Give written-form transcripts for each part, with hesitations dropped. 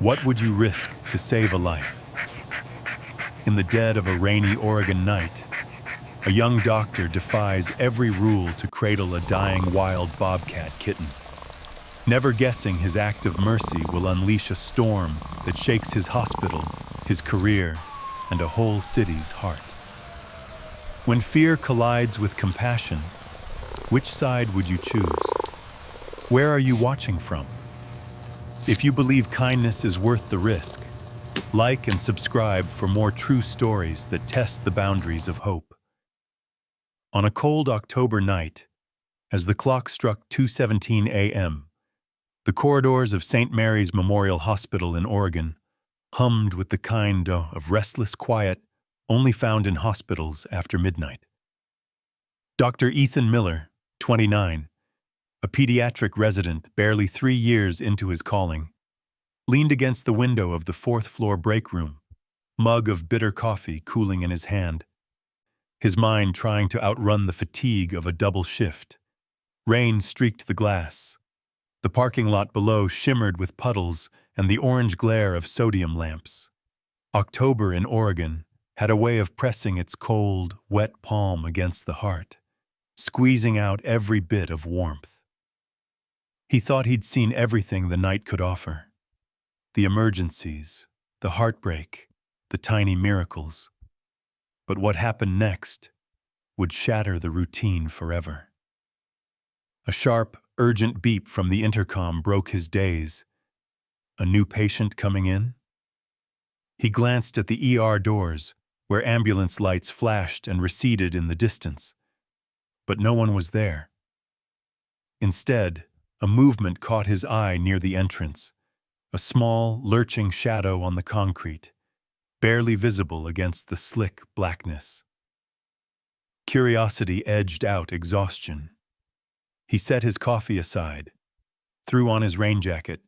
What would you risk to save a life? In the dead of a rainy Oregon night, a young doctor defies every rule to cradle a dying wild bobcat kitten, never guessing his act of mercy will unleash a storm that shakes his hospital, his career, and a whole city's heart. When fear collides with compassion, which side would you choose? Where are you watching from? If you believe kindness is worth the risk, like and subscribe for more true stories that test the boundaries of hope. On a cold October night, as the clock struck 2:17 a.m., the corridors of St. Mary's Memorial Hospital in Oregon hummed with the kind of restless quiet only found in hospitals after midnight. Dr. Ethan Miller, 29, a pediatric resident barely 3 years into his calling, leaned against the window of the fourth-floor break room, mug of bitter coffee cooling in his hand, his mind trying to outrun the fatigue of a double shift. Rain streaked the glass. The parking lot below shimmered with puddles and the orange glare of sodium lamps. October in Oregon had a way of pressing its cold, wet palm against the heart, squeezing out every bit of warmth. He thought he'd seen everything the night could offer. The emergencies, the heartbreak, the tiny miracles. But what happened next would shatter the routine forever. A sharp, urgent beep from the intercom broke his daze. A new patient coming in? He glanced at the ER doors, where ambulance lights flashed and receded in the distance. But no one was there. Instead, a movement caught his eye near the entrance, a small, lurching shadow on the concrete, barely visible against the slick blackness. Curiosity edged out exhaustion. He set his coffee aside, threw on his rain jacket,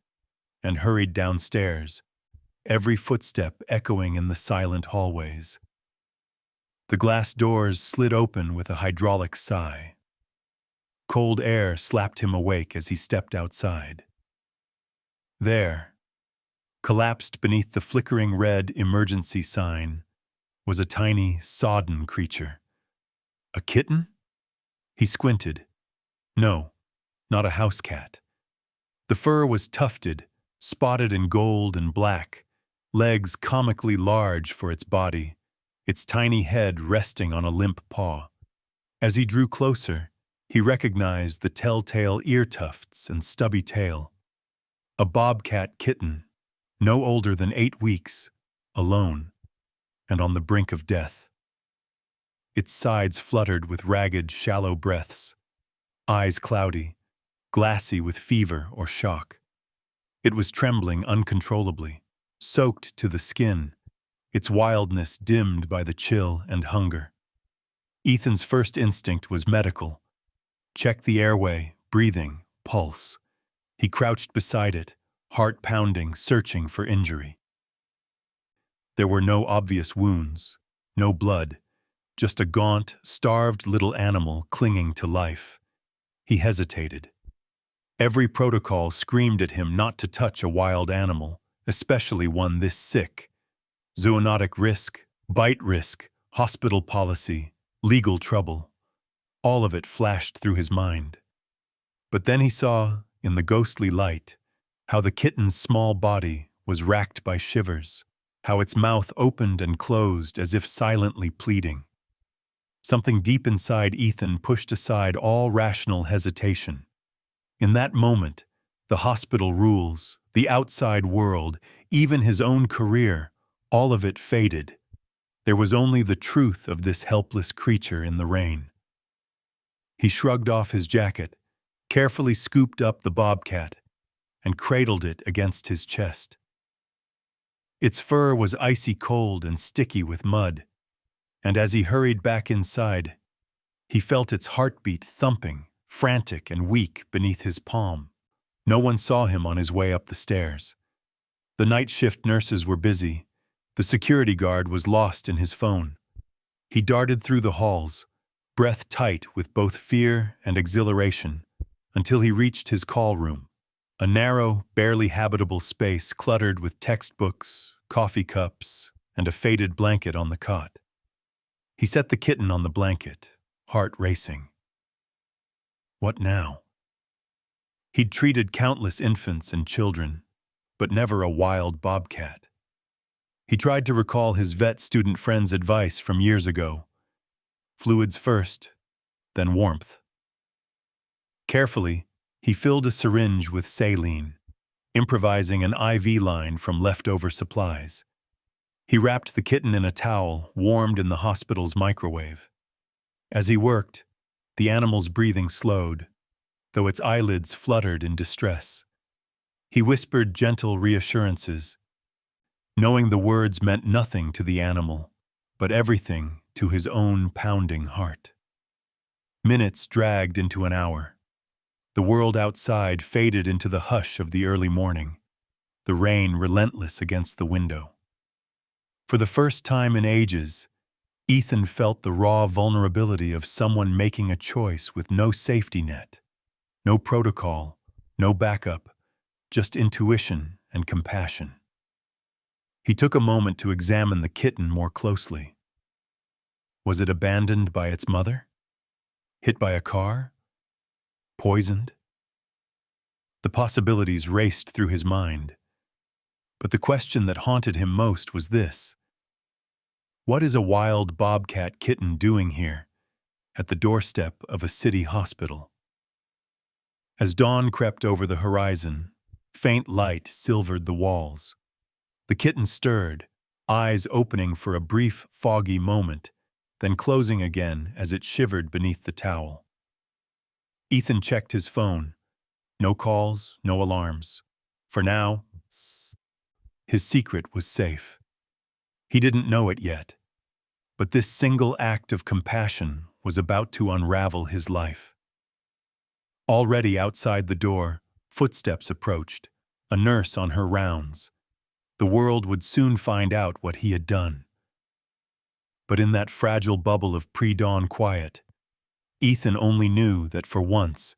and hurried downstairs, every footstep echoing in the silent hallways. The glass doors slid open with a hydraulic sigh. Cold air slapped him awake as he stepped outside. There, collapsed beneath the flickering red emergency sign, was a tiny, sodden creature. A kitten? He squinted. No, not a house cat. The fur was tufted, spotted in gold and black, legs comically large for its body, its tiny head resting on a limp paw. As he drew closer, he recognized the telltale ear tufts and stubby tail. A bobcat kitten, no older than 8 weeks, alone, and on the brink of death. Its sides fluttered with ragged, shallow breaths, eyes cloudy, glassy with fever or shock. It was trembling uncontrollably, soaked to the skin, its wildness dimmed by the chill and hunger. Ethan's first instinct was medical. Check the airway, breathing, pulse. He crouched beside it, heart pounding, searching for injury. There were no obvious wounds, no blood, just a gaunt, starved little animal clinging to life. He hesitated. Every protocol screamed at him not to touch a wild animal, especially one this sick. Zoonotic risk, bite risk, hospital policy, legal trouble. All of it flashed through his mind. But then he saw, in the ghostly light, how the kitten's small body was racked by shivers, how its mouth opened and closed as if silently pleading. Something deep inside Ethan pushed aside all rational hesitation. In that moment, the hospital rules, the outside world, even his own career, all of it faded. There was only the truth of this helpless creature in the rain. He shrugged off his jacket, carefully scooped up the bobcat, and cradled it against his chest. Its fur was icy cold and sticky with mud, and as he hurried back inside, he felt its heartbeat thumping, frantic and weak beneath his palm. No one saw him on his way up the stairs. The night shift nurses were busy. The security guard was lost in his phone. He darted through the halls, breath tight with both fear and exhilaration, until he reached his call room, A narrow, barely habitable space cluttered with textbooks, coffee cups, and a faded blanket on the cot. He set the kitten on the blanket, heart racing. What now? He'd treated countless infants and children, but never a wild bobcat. He tried to recall his vet student friend's advice from years ago. Fluids first, then warmth. Carefully, he filled a syringe with saline, improvising an IV line from leftover supplies. He wrapped the kitten in a towel warmed in the hospital's microwave. As he worked, the animal's breathing slowed, though its eyelids fluttered in distress. He whispered gentle reassurances, knowing the words meant nothing to the animal, but everything to his own pounding heart. Minutes dragged into an hour. The world outside faded into the hush of the early morning, the rain relentless against the window. For the first time in ages, Ethan felt the raw vulnerability of someone making a choice with no safety net, no protocol, no backup, just intuition and compassion. He took a moment to examine the kitten more closely. Was it abandoned by its mother? Hit by a car? Poisoned? The possibilities raced through his mind. But the question that haunted him most was this: what is a wild bobcat kitten doing here, at the doorstep of a city hospital? As dawn crept over the horizon, faint light silvered the walls. The kitten stirred, eyes opening for a brief, foggy moment, then closing again as it shivered beneath the towel. Ethan checked his phone. No calls, no alarms. For now, his secret was safe. He didn't know it yet, but this single act of compassion was about to unravel his life. Already outside the door, footsteps approached, a nurse on her rounds. The world would soon find out what he had done. But in that fragile bubble of pre-dawn quiet, Ethan only knew that for once,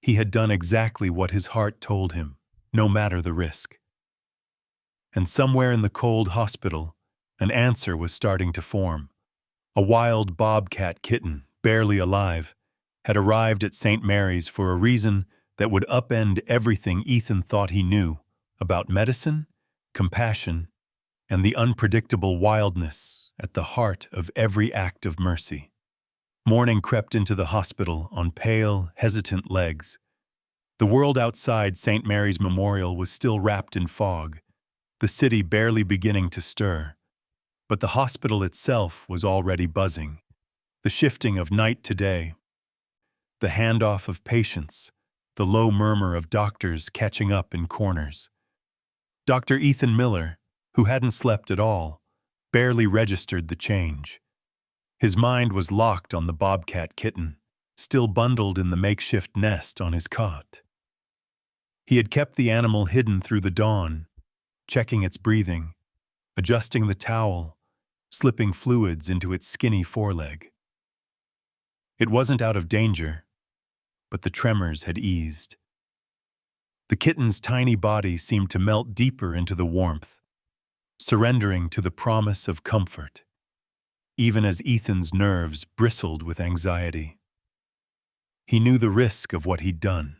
he had done exactly what his heart told him, no matter the risk. And somewhere in the cold hospital, an answer was starting to form. A wild bobcat kitten, barely alive, had arrived at St. Mary's for a reason that would upend everything Ethan thought he knew about medicine, compassion, and the unpredictable wildness at the heart of every act of mercy. Morning crept into the hospital on pale, hesitant legs. The world outside St. Mary's Memorial was still wrapped in fog, the city barely beginning to stir. But the hospital itself was already buzzing, the shifting of night to day, the handoff of patients, the low murmur of doctors catching up in corners. Dr. Ethan Miller, who hadn't slept at all, barely registered the change. His mind was locked on the bobcat kitten, still bundled in the makeshift nest on his cot. He had kept the animal hidden through the dawn, checking its breathing, adjusting the towel, slipping fluids into its skinny foreleg. It wasn't out of danger, but the tremors had eased. The kitten's tiny body seemed to melt deeper into the warmth, surrendering to the promise of comfort, even as Ethan's nerves bristled with anxiety. He knew the risk of what he'd done.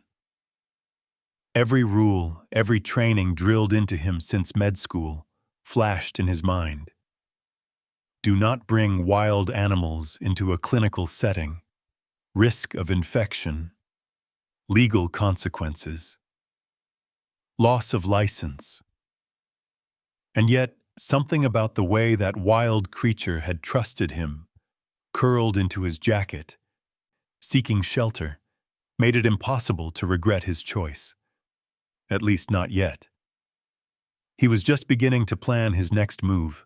Every rule, every training drilled into him since med school flashed in his mind. Do not bring wild animals into a clinical setting. Risk of infection. Legal consequences. Loss of license. And yet, something about the way that wild creature had trusted him, curled into his jacket, seeking shelter, made it impossible to regret his choice. At least not yet. He was just beginning to plan his next move,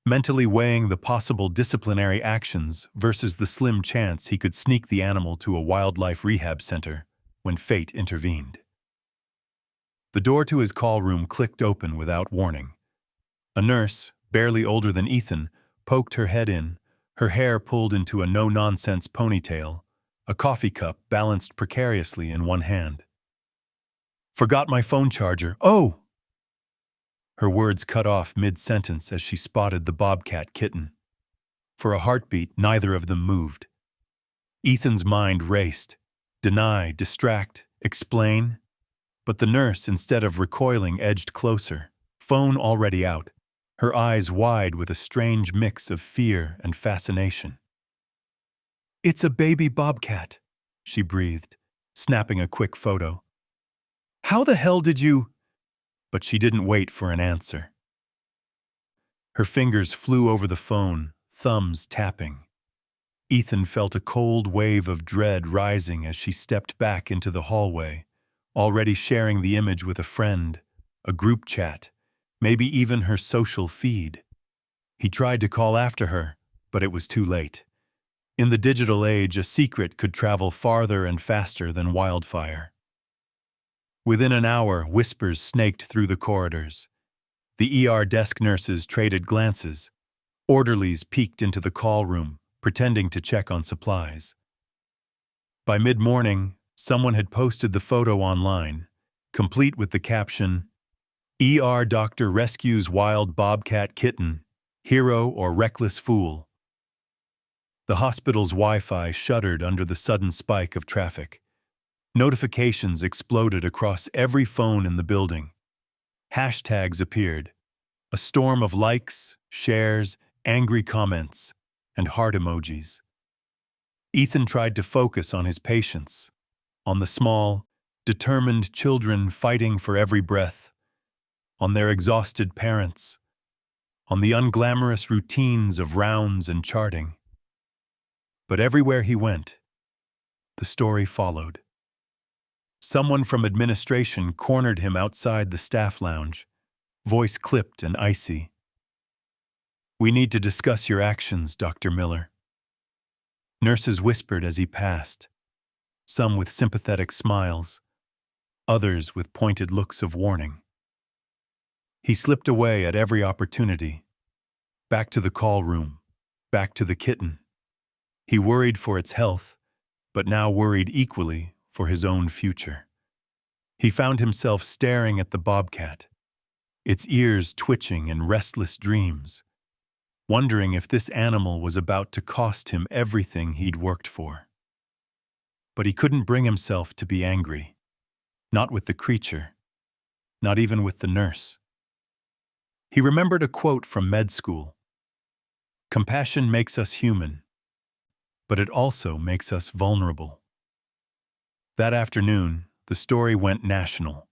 mentally weighing the possible disciplinary actions versus the slim chance he could sneak the animal to a wildlife rehab center when fate intervened. The door to his call room clicked open without warning. A nurse, barely older than Ethan, poked her head in, her hair pulled into a no-nonsense ponytail, a coffee cup balanced precariously in one hand. Forgot my phone charger. Oh! Her words cut off mid-sentence as she spotted the Bobcat Kitten. For a heartbeat, neither of them moved. Ethan's mind raced. Deny, distract, explain. But the nurse, instead of recoiling, edged closer, phone already out, her eyes wide with a strange mix of fear and fascination. "It's a baby bobcat," she breathed, snapping a quick photo. "How the hell did you—" But she didn't wait for an answer. Her fingers flew over the phone, thumbs tapping. Ethan felt a cold wave of dread rising as she stepped back into the hallway, already sharing the image with a friend, a group chat, maybe even her social feed. He tried to call after her, but it was too late. In the digital age, a secret could travel farther and faster than wildfire. Within an hour, whispers snaked through the corridors. The ER desk nurses traded glances. Orderlies peeked into the call room, pretending to check on supplies. By mid-morning, someone had posted the photo online, complete with the caption, "ER doctor rescues wild bobcat kitten, hero or reckless fool." The hospital's Wi-Fi shuddered under the sudden spike of traffic. Notifications exploded across every phone in the building. Hashtags appeared, a storm of likes, shares, angry comments, and heart emojis. Ethan tried to focus on his patients, on the small, determined children fighting for every breath, on their exhausted parents, on the unglamorous routines of rounds and charting. But everywhere he went, the story followed. Someone from administration cornered him outside the staff lounge, voice clipped and icy. "We need to discuss your actions, Dr. Miller." Nurses whispered as he passed, some with sympathetic smiles, others with pointed looks of warning. He slipped away at every opportunity, back to the call room, back to the kitten. He worried for its health, but now worried equally for his own future. He found himself staring at the bobcat, its ears twitching in restless dreams, wondering if this animal was about to cost him everything he'd worked for. But he couldn't bring himself to be angry, not with the creature, not even with the nurse. He remembered a quote from med school. "Compassion makes us human, but it also makes us vulnerable." That afternoon, the story went national.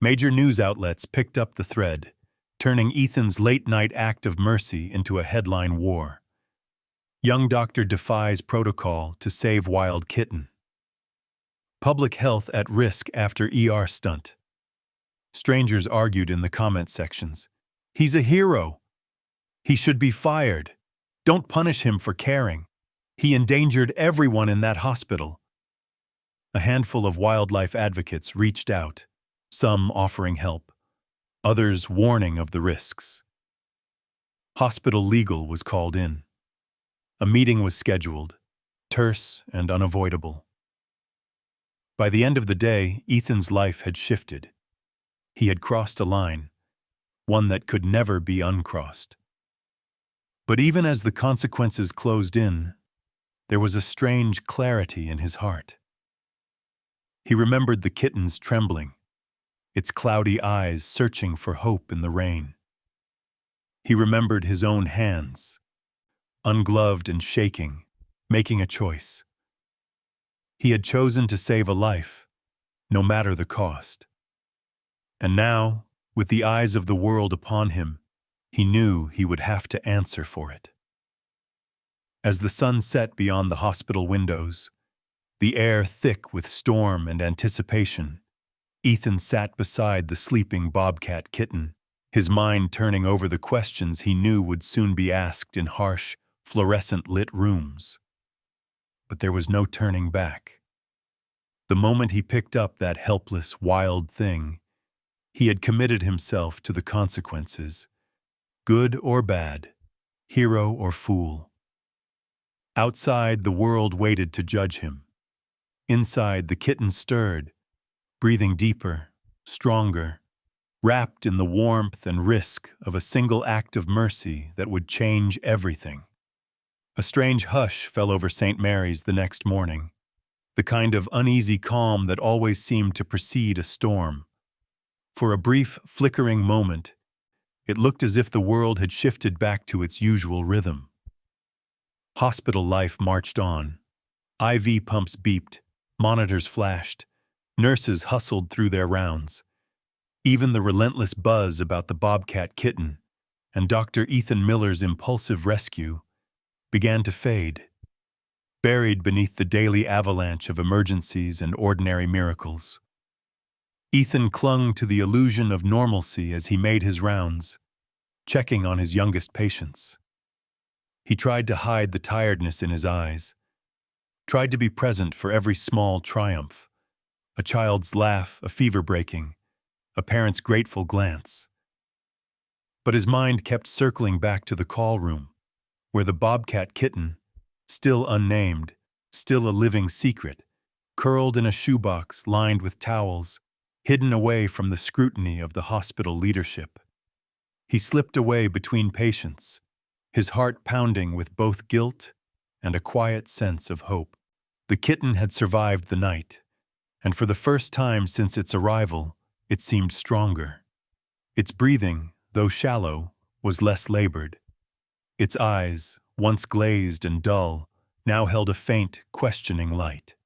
Major news outlets picked up the thread, turning Ethan's late-night act of mercy into a headline war. Young doctor defies protocol to save wild kitten. Public health at risk after ER stunt. Strangers argued in the comment sections. "He's a hero. He should be fired. Don't punish him for caring. He endangered everyone in that hospital." A handful of wildlife advocates reached out, some offering help, others warning of the risks. Hospital legal was called in. A meeting was scheduled, terse and unavoidable. By the end of the day, Ethan's life had shifted. He had crossed a line, one that could never be uncrossed. But even as the consequences closed in, there was a strange clarity in his heart. He remembered the kitten's trembling, its cloudy eyes searching for hope in the rain. He remembered his own hands, ungloved and shaking, making a choice. He had chosen to save a life, no matter the cost. And now, with the eyes of the world upon him, he knew he would have to answer for it. As the sun set beyond the hospital windows, the air thick with storm and anticipation, Ethan sat beside the sleeping bobcat kitten, his mind turning over the questions he knew would soon be asked in harsh, fluorescent-lit rooms. But there was no turning back. The moment he picked up that helpless, wild thing, he had committed himself to the consequences, good or bad, hero or fool. Outside, the world waited to judge him. Inside, the kitten stirred, breathing deeper, stronger, wrapped in the warmth and risk of a single act of mercy that would change everything. A strange hush fell over St. Mary's the next morning, the kind of uneasy calm that always seemed to precede a storm. For a brief, flickering moment, it looked as if the world had shifted back to its usual rhythm. Hospital life marched on. IV pumps beeped, monitors flashed, nurses hustled through their rounds. Even the relentless buzz about the Bobcat Kitten and Dr. Ethan Miller's impulsive rescue began to fade, buried beneath the daily avalanche of emergencies and ordinary miracles. Ethan clung to the illusion of normalcy as he made his rounds, checking on his youngest patients. He tried to hide the tiredness in his eyes, tried to be present for every small triumph, a child's laugh, a fever breaking, a parent's grateful glance. But his mind kept circling back to the call room, where the Bobcat Kitten, still unnamed, still a living secret, curled in a shoebox lined with towels, hidden away from the scrutiny of the hospital leadership. He slipped away between patients, his heart pounding with both guilt and a quiet sense of hope. The kitten had survived the night, and for the first time since its arrival, it seemed stronger. Its breathing, though shallow, was less labored. Its eyes, once glazed and dull, now held a faint, questioning light.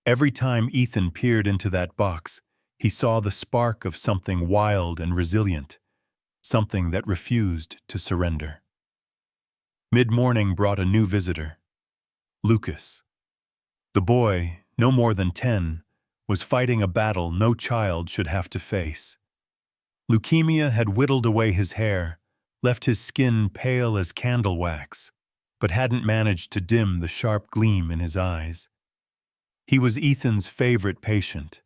Every time Ethan peered into that box, he saw the spark of something wild and resilient, something that refused to surrender. Mid-morning brought a new visitor, Lucas. The boy, no more than 10, was fighting a battle no child should have to face. Leukemia had whittled away his hair, left his skin pale as candle wax, but hadn't managed to dim the sharp gleam in his eyes. He was Ethan's favorite patient,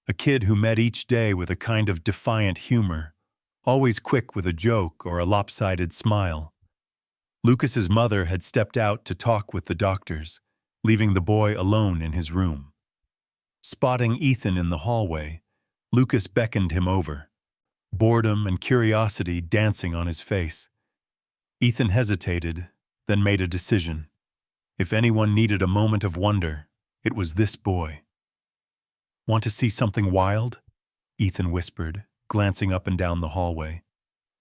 a kid who met each day with a kind of defiant humor, always quick with a joke or a lopsided smile. Lucas's mother had stepped out to talk with the doctors, leaving the boy alone in his room. Spotting Ethan in the hallway, Lucas beckoned him over, boredom and curiosity dancing on his face. Ethan hesitated, then made a decision. If anyone needed a moment of wonder, it was this boy. "Want to see something wild?" Ethan whispered, glancing up and down the hallway.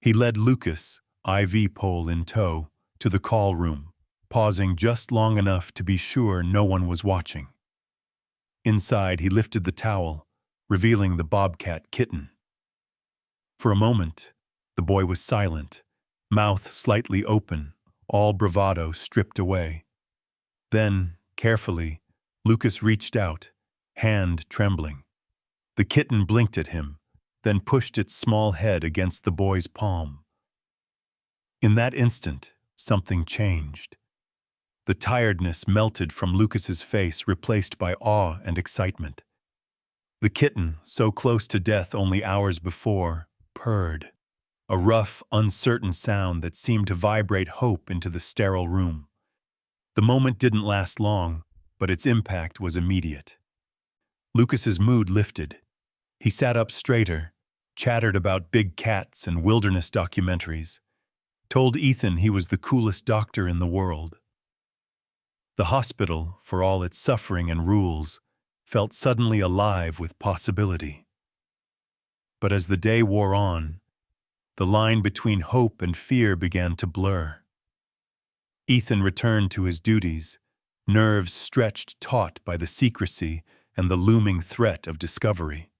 He led Lucas, IV pole in tow, to the call room, pausing just long enough to be sure no one was watching. Inside, he lifted the towel, revealing the Bobcat Kitten. For a moment, the boy was silent, mouth slightly open, all bravado stripped away. Then, carefully, Lucas reached out, hand trembling. The kitten blinked at him, then pushed its small head against the boy's palm. In that instant, something changed. The tiredness melted from Lucas's face, replaced by awe and excitement. The kitten, so close to death only hours before, purred, a rough, uncertain sound that seemed to vibrate hope into the sterile room. The moment didn't last long, but its impact was immediate. Lucas's mood lifted. He sat up straighter, chattered about big cats and wilderness documentaries, told Ethan he was the coolest doctor in the world. The hospital, for all its suffering and rules, felt suddenly alive with possibility. But as the day wore on, the line between hope and fear began to blur. Ethan returned to his duties, nerves stretched taut by the secrecy and the looming threat of discovery.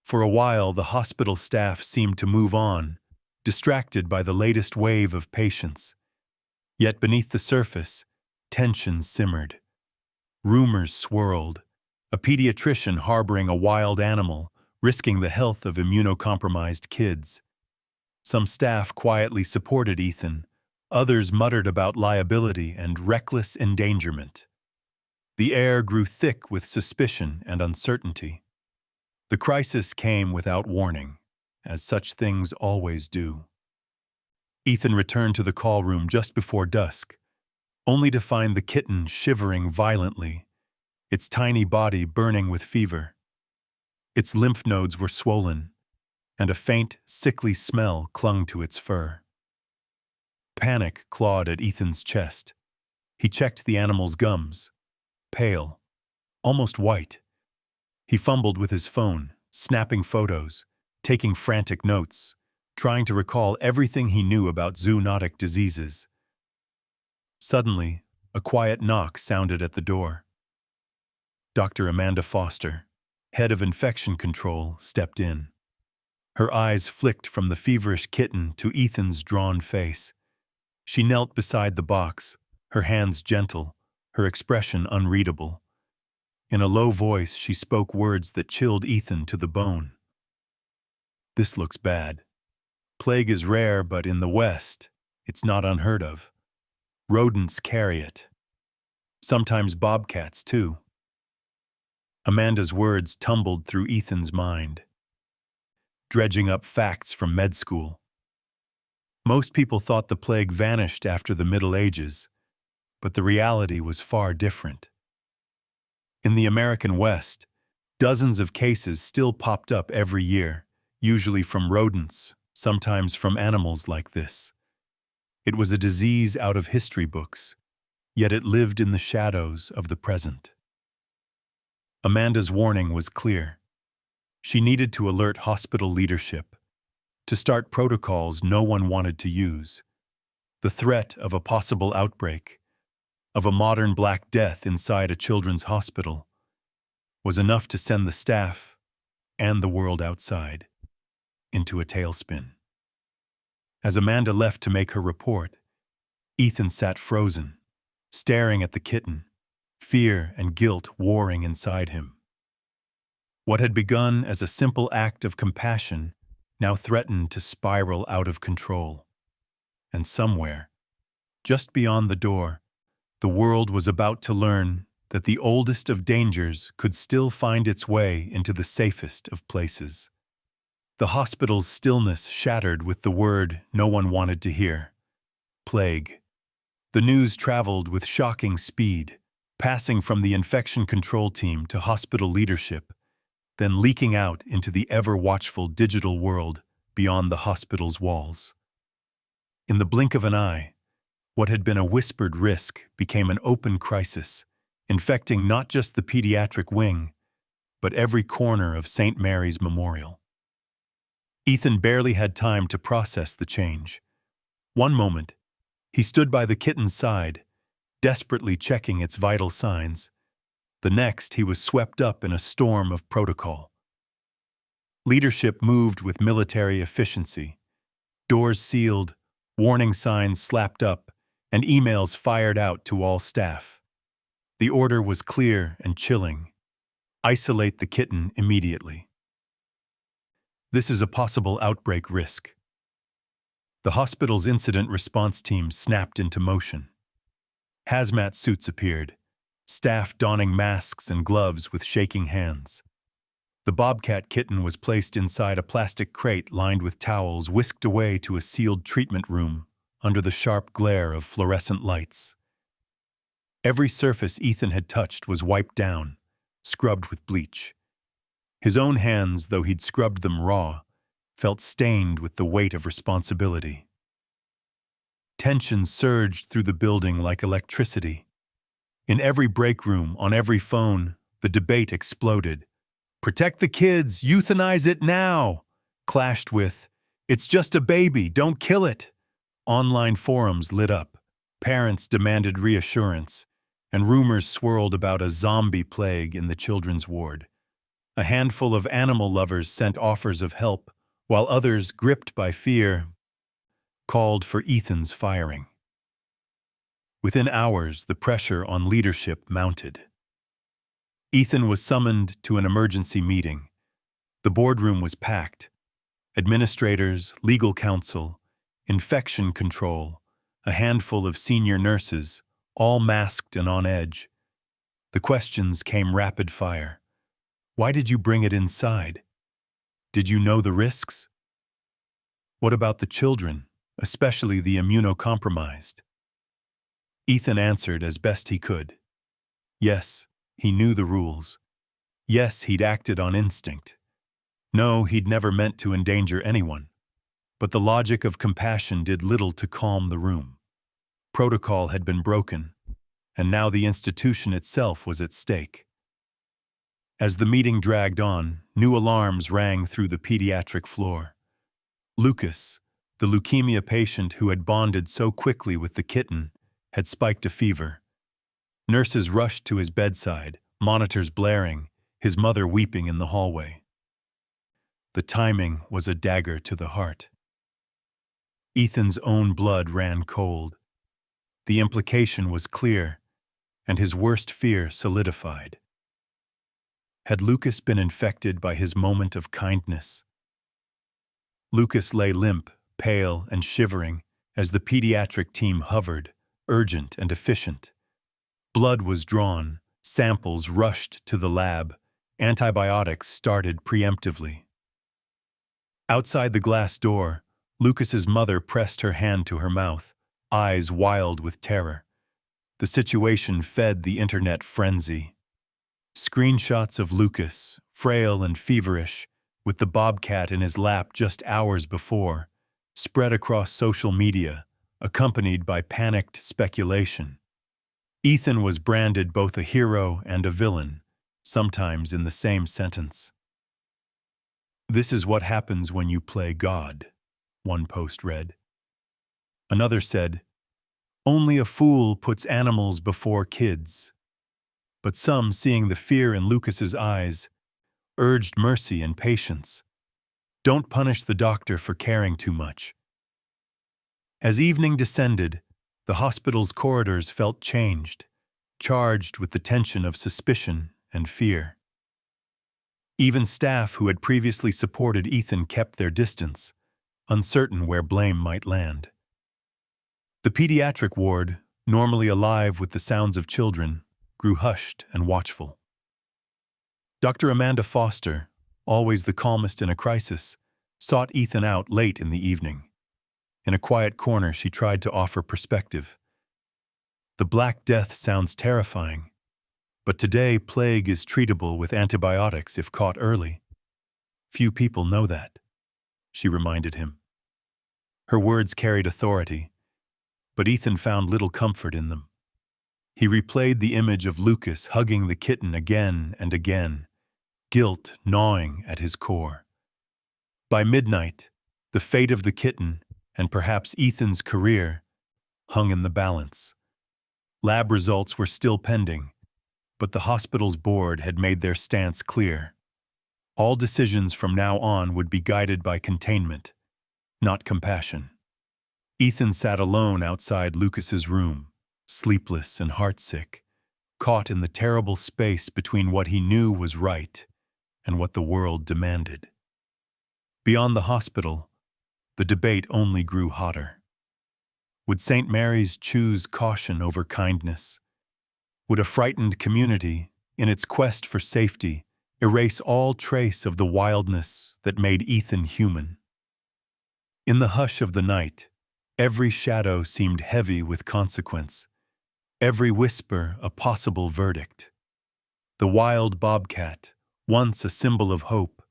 For a while, the hospital staff seemed to move on, distracted by the latest wave of patients. Yet beneath the surface, tension simmered. Rumors swirled, a pediatrician harboring a wild animal, risking the health of immunocompromised kids. Some staff quietly supported Ethan, others muttered about liability and reckless endangerment. The air grew thick with suspicion and uncertainty. The crisis came without warning, as such things always do. Ethan returned to the call room just before dusk, only to find the kitten shivering violently, its tiny body burning with fever. Its lymph nodes were swollen, and a faint, sickly smell clung to its fur. Panic clawed at Ethan's chest. He checked the animal's gums. Pale, almost white. He fumbled with his phone, snapping photos, taking frantic notes, trying to recall everything he knew about zoonotic diseases. Suddenly, a quiet knock sounded at the door. Dr. Amanda Foster, head of infection control, stepped in. Her eyes flicked from the feverish kitten to Ethan's drawn face. She knelt beside the box, her hands gentle, her expression unreadable. In a low voice, she spoke words that chilled Ethan to the bone. "This looks bad. Plague is rare, but in the West, it's not unheard of. Rodents carry it. Sometimes bobcats, too." Amanda's words tumbled through Ethan's mind, dredging up facts from med school. Most people thought the plague vanished after the Middle Ages, but the reality was far different. In the American West, dozens of cases still popped up every year, usually from rodents, sometimes from animals like this. It was a disease out of history books, yet it lived in the shadows of the present. Amanda's warning was clear. She needed to alert hospital leadership, to start protocols no one wanted to use. The threat of a possible outbreak, of a modern Black Death inside a children's hospital, was enough to send the staff and the world outside into a tailspin. As Amanda left to make her report, Ethan sat frozen, staring at the kitten, fear and guilt warring inside him. What had begun as a simple act of compassion now threatened to spiral out of control. And somewhere, just beyond the door, the world was about to learn that the oldest of dangers could still find its way into the safest of places. The hospital's stillness shattered with the word no one wanted to hear: plague. The news traveled with shocking speed, passing from the infection control team to hospital leadership, then leaking out into the ever-watchful digital world beyond the hospital's walls. In the blink of an eye, what had been a whispered risk became an open crisis, infecting not just the pediatric wing, but every corner of St. Mary's Memorial. Ethan barely had time to process the change. One moment, he stood by the kitten's side, desperately checking its vital signs. The next, he was swept up in a storm of protocol. Leadership moved with military efficiency. Doors sealed, warning signs slapped up, and emails fired out to all staff. The order was clear and chilling: isolate the kitten immediately. This is a possible outbreak risk. The hospital's incident response team snapped into motion. Hazmat suits appeared, staff donning masks and gloves with shaking hands. The Bobcat Kitten was placed inside a plastic crate lined with towels, whisked away to a sealed treatment room under the sharp glare of fluorescent lights. Every surface Ethan had touched was wiped down, scrubbed with bleach. His own hands, though he'd scrubbed them raw, felt stained with the weight of responsibility. Tension surged through the building like electricity. In every break room, on every phone, the debate exploded. "Protect the kids, euthanize it now!" clashed with, "It's just a baby, don't kill it!" Online forums lit up. Parents demanded reassurance, and rumors swirled about a zombie plague in the children's ward. A handful of animal lovers sent offers of help, while others, gripped by fear, called for Ethan's firing. Within hours, the pressure on leadership mounted. Ethan was summoned to an emergency meeting. The boardroom was packed. Administrators, legal counsel, infection control, a handful of senior nurses, all masked and on edge. The questions came rapid fire. Why did you bring it inside? Did you know the risks? What about the children, especially the immunocompromised? Ethan answered as best he could. Yes, he knew the rules. Yes, he'd acted on instinct. No, he'd never meant to endanger anyone. But the logic of compassion did little to calm the room. Protocol had been broken, and now the institution itself was at stake. As the meeting dragged on, new alarms rang through the pediatric floor. Lucas, the leukemia patient who had bonded so quickly with the kitten, had spiked a fever. Nurses rushed to his bedside, monitors blaring, his mother weeping in the hallway. The timing was a dagger to the heart. Ethan's own blood ran cold. The implication was clear, and his worst fear solidified. Had Lucas been infected by his moment of kindness? Lucas lay limp, pale, and shivering as the pediatric team hovered, urgent and efficient. Blood was drawn, samples rushed to the lab, antibiotics started preemptively. Outside the glass door, Lucas's mother pressed her hand to her mouth, eyes wild with terror. The situation fed the internet frenzy. Screenshots of Lucas, frail and feverish, with the Bobcat in his lap just hours before, spread across social media, accompanied by panicked speculation. Ethan was branded both a hero and a villain, sometimes in the same sentence. "This is what happens when you play God," one post read. Another said, "Only a fool puts animals before kids." But some, seeing the fear in Lucas's eyes, urged mercy and patience. Don't punish the doctor for caring too much. As evening descended, the hospital's corridors felt changed, charged with the tension of suspicion and fear. Even staff who had previously supported Ethan kept their distance, uncertain where blame might land. The pediatric ward, normally alive with the sounds of children, grew hushed and watchful. Dr. Amanda Foster, always the calmest in a crisis, sought Ethan out late in the evening. In a quiet corner, she tried to offer perspective. "The Black Death sounds terrifying, but today plague is treatable with antibiotics if caught early. Few people know that," she reminded him. Her words carried authority, but Ethan found little comfort in them. He replayed the image of Lucas hugging the kitten again and again, guilt gnawing at his core. By midnight, the fate of the kitten, and perhaps Ethan's career, hung in the balance. Lab results were still pending, but the hospital's board had made their stance clear. All decisions from now on would be guided by containment, not compassion. Ethan sat alone outside Lucas's room, sleepless and heartsick, caught in the terrible space between what he knew was right and what the world demanded. Beyond the hospital, the debate only grew hotter. Would St. Mary's choose caution over kindness? Would a frightened community, in its quest for safety, erase all trace of the wildness that made Ethan human? In the hush of the night, every shadow seemed heavy with consequence. Every whisper a possible verdict. The wild bobcat, once a symbol of hope,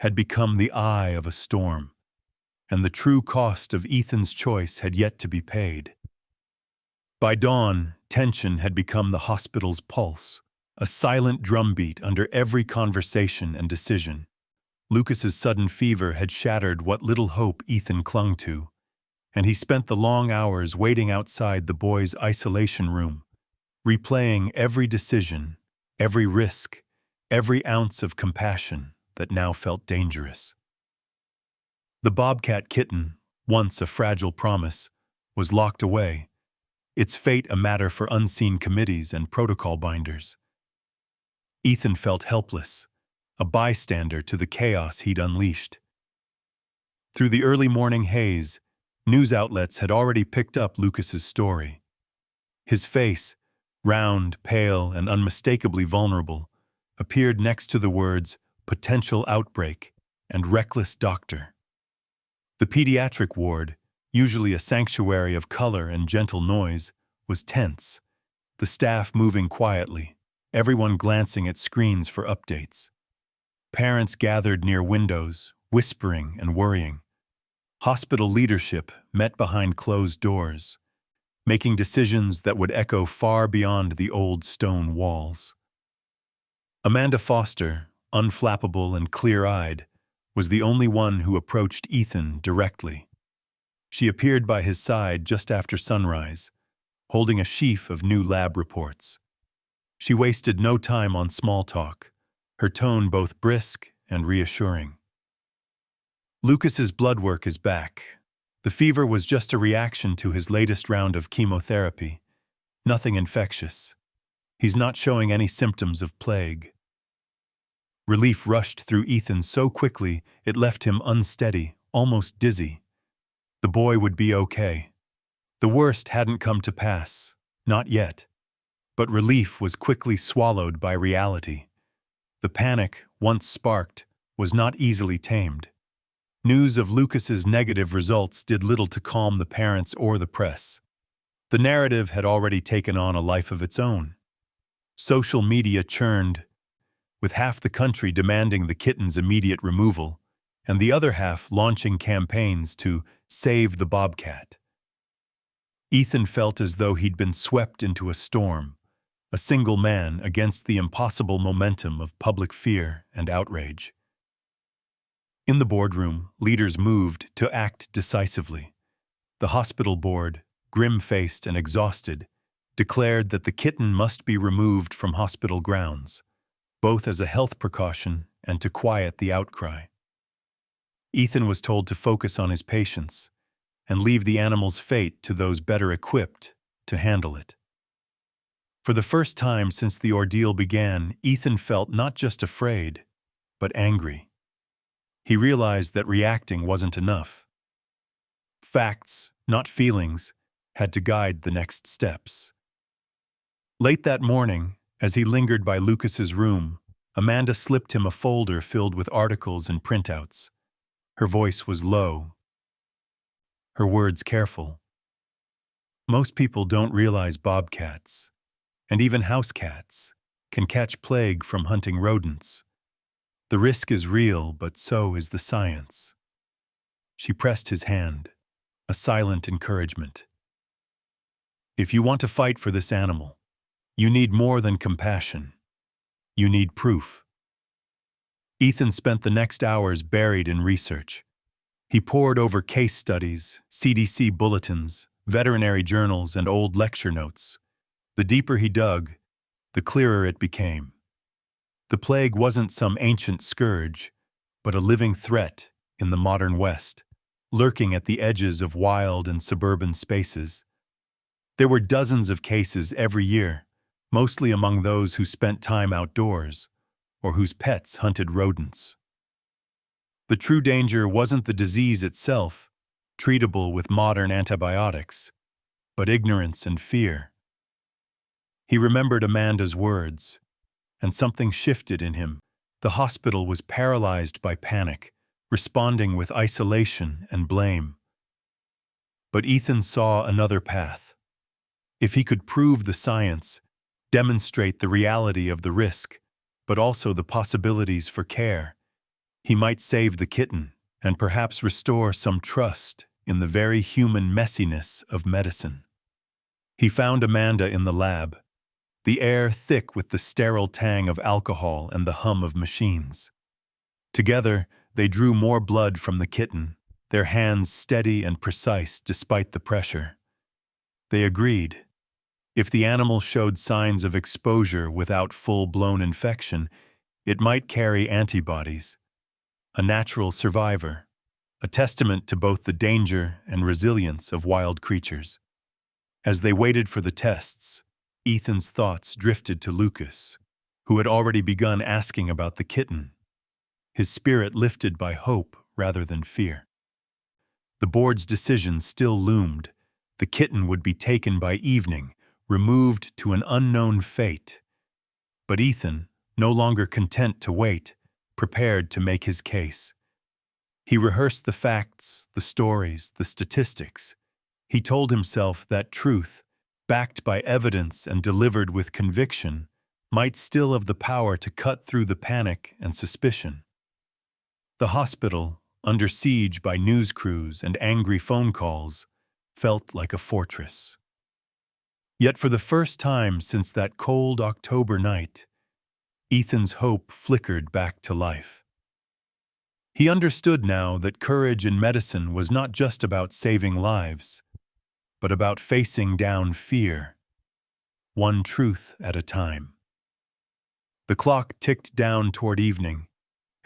had become the eye of a storm, and the true cost of Ethan's choice had yet to be paid. By dawn, tension had become the hospital's pulse, a silent drumbeat under every conversation and decision. Lucas's sudden fever had shattered what little hope Ethan clung to, and he spent the long hours waiting outside the boy's isolation room, replaying every decision, every risk, every ounce of compassion that now felt dangerous. The Bobcat Kitten, once a fragile promise, was locked away, its fate a matter for unseen committees and protocol binders. Ethan felt helpless, a bystander to the chaos he'd unleashed. Through the early morning haze, news outlets had already picked up Lucas's story. His face, round, pale, and unmistakably vulnerable, appeared next to the words "potential outbreak" and "reckless doctor." The pediatric ward, usually a sanctuary of color and gentle noise, was tense, the staff moving quietly, everyone glancing at screens for updates. Parents gathered near windows, whispering and worrying. Hospital leadership met behind closed doors, making decisions that would echo far beyond the old stone walls. Amanda Foster, unflappable and clear-eyed, was the only one who approached Ethan directly. She appeared by his side just after sunrise, holding a sheaf of new lab reports. She wasted no time on small talk, her tone both brisk and reassuring. Lucas's blood work is back. The fever was just a reaction to his latest round of chemotherapy. Nothing infectious. He's not showing any symptoms of plague. Relief rushed through Ethan so quickly it left him unsteady, almost dizzy. The boy would be okay. The worst hadn't come to pass, not yet. But relief was quickly swallowed by reality. The panic, once sparked, was not easily tamed. News of Lucas's negative results did little to calm the parents or the press. The narrative had already taken on a life of its own. Social media churned, with half the country demanding the kitten's immediate removal, and the other half launching campaigns to save the Bobcat. Ethan felt as though he'd been swept into a storm, a single man against the impossible momentum of public fear and outrage. In the boardroom, leaders moved to act decisively. The hospital board, grim-faced and exhausted, declared that the kitten must be removed from hospital grounds, both as a health precaution and to quiet the outcry. Ethan was told to focus on his patients and leave the animal's fate to those better equipped to handle it. For the first time since the ordeal began, Ethan felt not just afraid, but angry. He realized that reacting wasn't enough. Facts, not feelings, had to guide the next steps. Late that morning, as he lingered by Lucas's room, Amanda slipped him a folder filled with articles and printouts. Her voice was low, her words careful. Most people don't realize bobcats, and even house cats, can catch plague from hunting rodents. The risk is real, but so is the science. She pressed his hand, a silent encouragement. If you want to fight for this animal, you need more than compassion. You need proof. Ethan spent the next hours buried in research. He pored over case studies, CDC bulletins, veterinary journals, and old lecture notes. The deeper he dug, the clearer it became. The plague wasn't some ancient scourge, but a living threat in the modern West, lurking at the edges of wild and suburban spaces. There were dozens of cases every year, mostly among those who spent time outdoors or whose pets hunted rodents. The true danger wasn't the disease itself, treatable with modern antibiotics, but ignorance and fear. He remembered Amanda's words, and something shifted in him. The hospital was paralyzed by panic, responding with isolation and blame. But Ethan saw another path. If he could prove the science, demonstrate the reality of the risk, but also the possibilities for care, he might save the kitten and perhaps restore some trust in the very human messiness of medicine. He found Amanda in the lab, the air thick with the sterile tang of alcohol and the hum of machines. Together, they drew more blood from the kitten, their hands steady and precise despite the pressure. They agreed. If the animal showed signs of exposure without full-blown infection, it might carry antibodies. A natural survivor, a testament to both the danger and resilience of wild creatures. As they waited for the tests, Ethan's thoughts drifted to Lucas, who had already begun asking about the kitten, his spirit lifted by hope rather than fear. The board's decision still loomed. The kitten would be taken by evening, removed to an unknown fate. But Ethan, no longer content to wait, prepared to make his case. He rehearsed the facts, the stories, the statistics. He told himself that truth, backed by evidence and delivered with conviction, might still have the power to cut through the panic and suspicion. The hospital, under siege by news crews and angry phone calls, felt like a fortress. Yet for the first time since that cold October night, Ethan's hope flickered back to life. He understood now that courage in medicine was not just about saving lives, but about facing down fear, one truth at a time. The clock ticked down toward evening,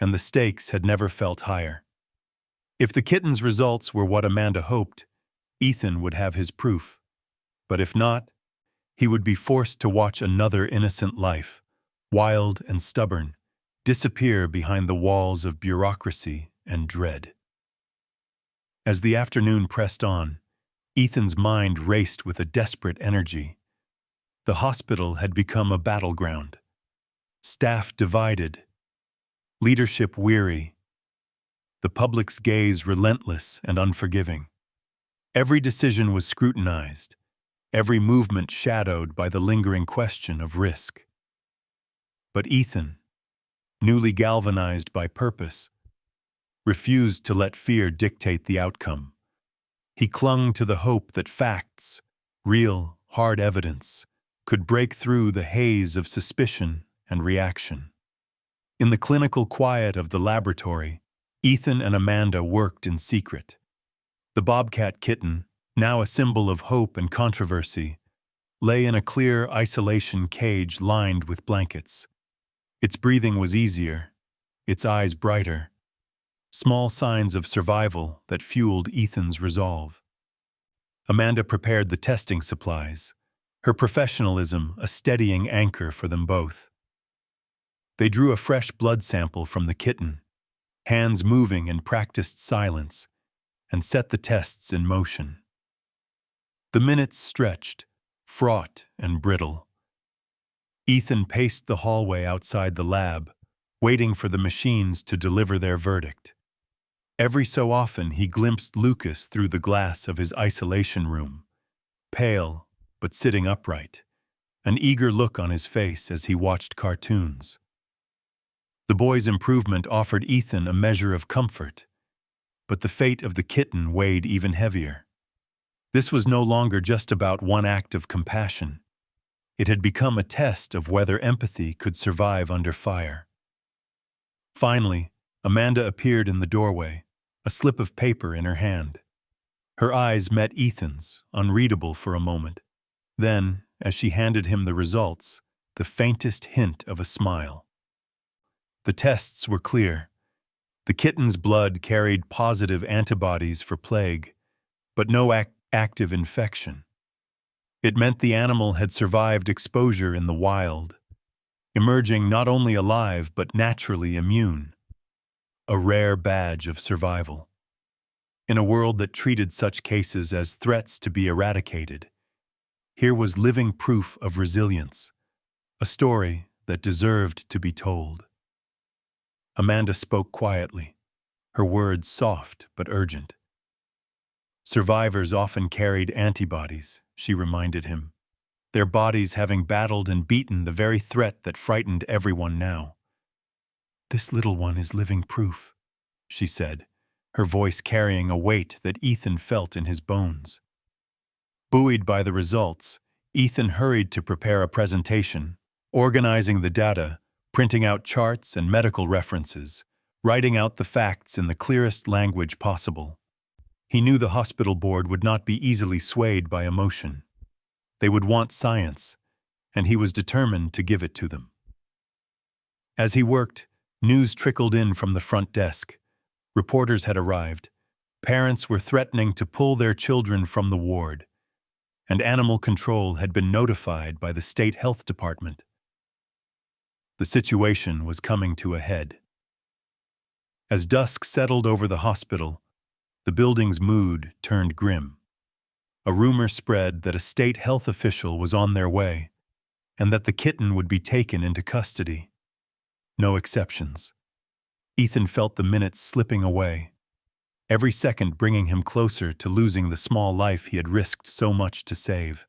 and the stakes had never felt higher. If the kitten's results were what Amanda hoped, Ethan would have his proof. But if not, he would be forced to watch another innocent life, wild and stubborn, disappear behind the walls of bureaucracy and dread. As the afternoon pressed on, Ethan's mind raced with a desperate energy. The hospital had become a battleground. Staff divided, leadership weary, the public's gaze relentless and unforgiving. Every decision was scrutinized, every movement shadowed by the lingering question of risk. But Ethan, newly galvanized by purpose, refused to let fear dictate the outcome. He clung to the hope that facts, real, hard evidence, could break through the haze of suspicion and reaction. In the clinical quiet of the laboratory, Ethan and Amanda worked in secret. The Bobcat Kitten, now a symbol of hope and controversy, lay in a clear isolation cage lined with blankets. Its breathing was easier, its eyes brighter, small signs of survival that fueled Ethan's resolve. Amanda prepared the testing supplies, her professionalism a steadying anchor for them both. They drew a fresh blood sample from the kitten, hands moving in practiced silence, and set the tests in motion. The minutes stretched, fraught and brittle. Ethan paced the hallway outside the lab, waiting for the machines to deliver their verdict. Every so often he glimpsed Lucas through the glass of his isolation room, pale but sitting upright, an eager look on his face as he watched cartoons. The boy's improvement offered Ethan a measure of comfort, but the fate of the kitten weighed even heavier. This was no longer just about one act of compassion. It had become a test of whether empathy could survive under fire. Finally, Amanda appeared in the doorway, a slip of paper in her hand. Her eyes met Ethan's, unreadable for a moment. Then, as she handed him the results, the faintest hint of a smile. The tests were clear. The kitten's blood carried positive antibodies for plague, but no active infection. It meant the animal had survived exposure in the wild, emerging not only alive but naturally immune, a rare badge of survival. In a world that treated such cases as threats to be eradicated, here was living proof of resilience, a story that deserved to be told. Amanda spoke quietly, her words soft but urgent. Survivors often carried antibodies, she reminded him, their bodies having battled and beaten the very threat that frightened everyone now. "This little one is living proof," she said, her voice carrying a weight that Ethan felt in his bones. Buoyed by the results, Ethan hurried to prepare a presentation, organizing the data, printing out charts and medical references, writing out the facts in the clearest language possible. He knew the hospital board would not be easily swayed by emotion. They would want science, and he was determined to give it to them. As he worked, news trickled in from the front desk. Reporters had arrived. Parents were threatening to pull their children from the ward, and animal control had been notified by the state health department. The situation was coming to a head. As dusk settled over the hospital, the building's mood turned grim. A rumor spread that a state health official was on their way, and that the kitten would be taken into custody. No exceptions. Ethan felt the minutes slipping away, every second bringing him closer to losing the small life he had risked so much to save.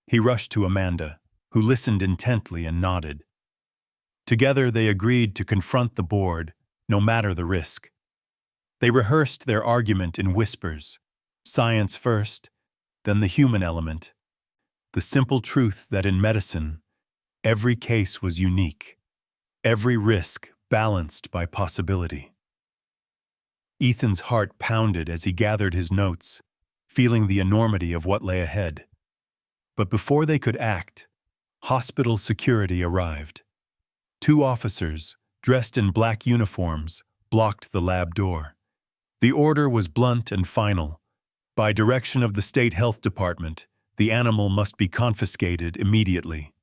He rushed to Amanda, who listened intently and nodded. Together they agreed to confront the board, no matter the risk. They rehearsed their argument in whispers, science first, then the human element, the simple truth that in medicine, every case was unique, every risk balanced by possibility. Ethan's heart pounded as he gathered his notes, feeling the enormity of what lay ahead. But before they could act, hospital security arrived. 2 officers, dressed in black uniforms, blocked the lab door. The order was blunt and final. By direction of the state health department, the animal must be confiscated immediately.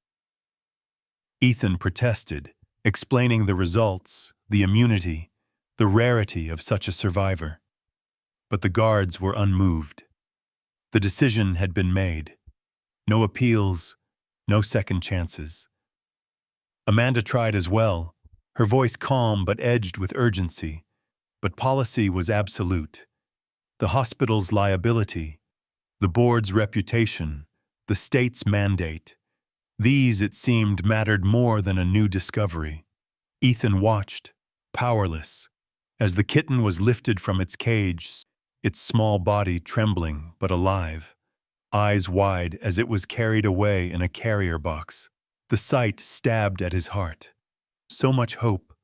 Ethan protested, explaining the results, the immunity, the rarity of such a survivor. But the guards were unmoved. The decision had been made. No appeals, no second chances. Amanda tried as well, her voice calm but edged with urgency. But policy was absolute. The hospital's liability, the board's reputation, the state's mandate. These, it seemed, mattered more than a new discovery. Ethan watched, powerless, as the kitten was lifted from its cage, its small body trembling but alive, eyes wide as it was carried away in a carrier box. The sight stabbed at his heart. So much hope,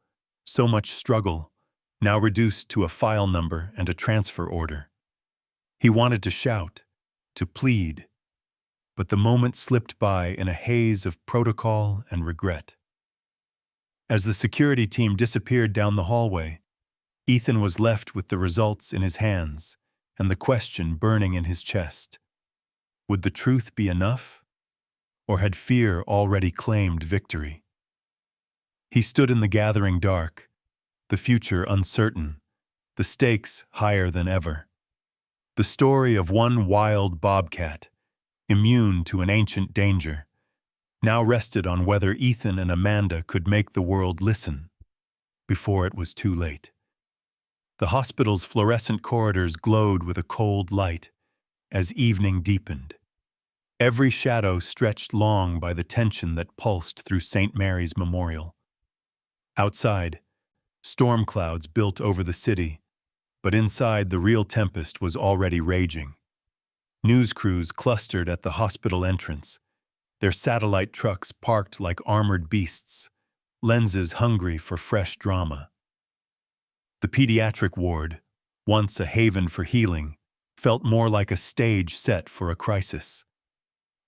so much struggle, now reduced to a file number and a transfer order. He wanted to shout, to plead, but the moment slipped by in a haze of protocol and regret. As the security team disappeared down the hallway, Ethan was left with the results in his hands and the question burning in his chest. Would the truth be enough? Or had fear already claimed victory? He stood in the gathering dark, the future uncertain, the stakes higher than ever. The story of one wild bobcat, immune to an ancient danger, now rested on whether Ethan and Amanda could make the world listen before it was too late. The hospital's fluorescent corridors glowed with a cold light as evening deepened. Every shadow stretched long by the tension that pulsed through St. Mary's Memorial. Outside, storm clouds built over the city, but inside the real tempest was already raging. News crews clustered at the hospital entrance, their satellite trucks parked like armored beasts, lenses hungry for fresh drama. The pediatric ward, once a haven for healing, felt more like a stage set for a crisis.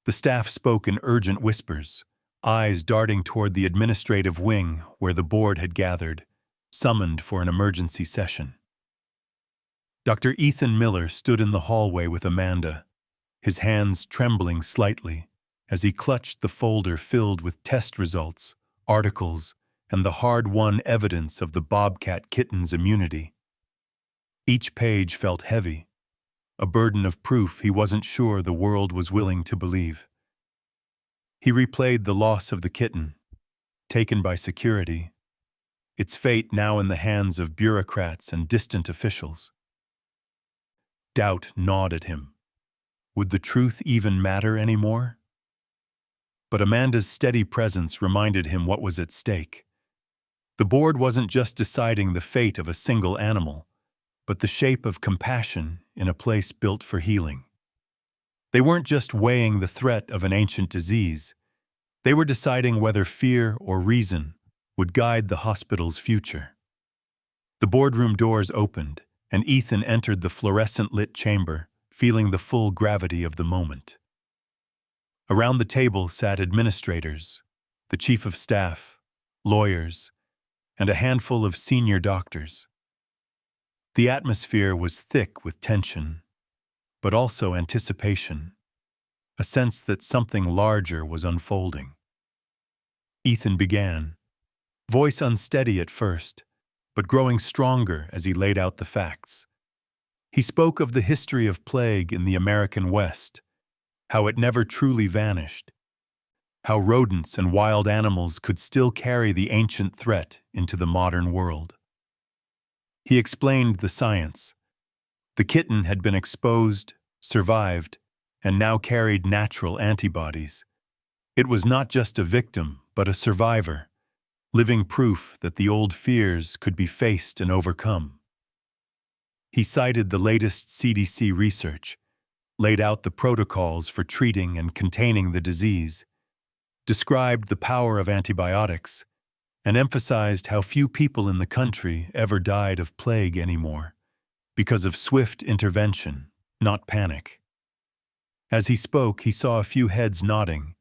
The staff spoke in urgent whispers, eyes darting toward the administrative wing where the board had gathered, summoned for an emergency session. Dr. Ethan Miller stood in the hallway with Amanda, his hands trembling slightly as he clutched the folder filled with test results, articles, and the hard-won evidence of the Bobcat Kitten's immunity. Each page felt heavy, a burden of proof he wasn't sure the world was willing to believe. He replayed the loss of the kitten, taken by security, its fate now in the hands of bureaucrats and distant officials. Doubt gnawed at him. Would the truth even matter anymore? But Amanda's steady presence reminded him what was at stake. The board wasn't just deciding the fate of a single animal, but the shape of compassion in a place built for healing. They weren't just weighing the threat of an ancient disease. They were deciding whether fear or reason would guide the hospital's future. The boardroom doors opened, and Ethan entered the fluorescent-lit chamber, feeling the full gravity of the moment. Around the table sat administrators, the chief of staff, lawyers, and a handful of senior doctors. The atmosphere was thick with tension, but also anticipation, a sense that something larger was unfolding. Ethan began, voice unsteady at first, but growing stronger as he laid out the facts. He spoke of the history of plague in the American West, how it never truly vanished, how rodents and wild animals could still carry the ancient threat into the modern world. He explained the science. The kitten had been exposed, survived, and now carried natural antibodies. It was not just a victim, but a survivor, living proof that the old fears could be faced and overcome. He cited the latest CDC research, laid out the protocols for treating and containing the disease, described the power of antibiotics, and emphasized how few people in the country ever died of plague anymore, because of swift intervention, not panic. As he spoke, he saw a few heads nodding,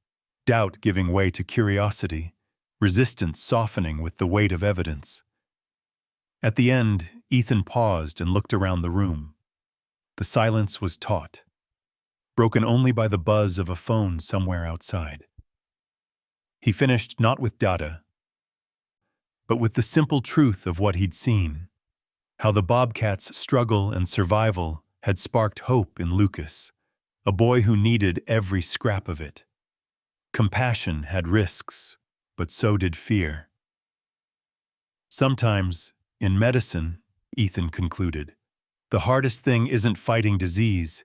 doubt giving way to curiosity, resistance softening with the weight of evidence. At the end, Ethan paused and looked around the room. The silence was taut, broken only by the buzz of a phone somewhere outside. He finished not with data, but with the simple truth of what he'd seen, how the Bobcat's struggle and survival had sparked hope in Lucas, a boy who needed every scrap of it. Compassion had risks, but so did fear. Sometimes, in medicine, Ethan concluded, the hardest thing isn't fighting disease,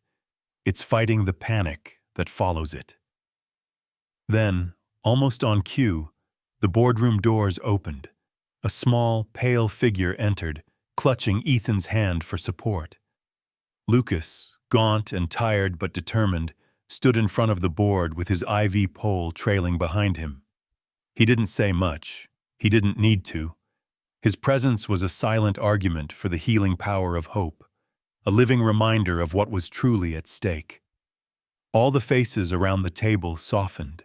it's fighting the panic that follows it. Then, almost on cue, the boardroom doors opened. A small, pale figure entered, clutching Ethan's hand for support. Lucas, gaunt and tired but determined, stood in front of the board with his IV pole trailing behind him. He didn't say much. He didn't need to. His presence was a silent argument for the healing power of hope, a living reminder of what was truly at stake. All the faces around the table softened.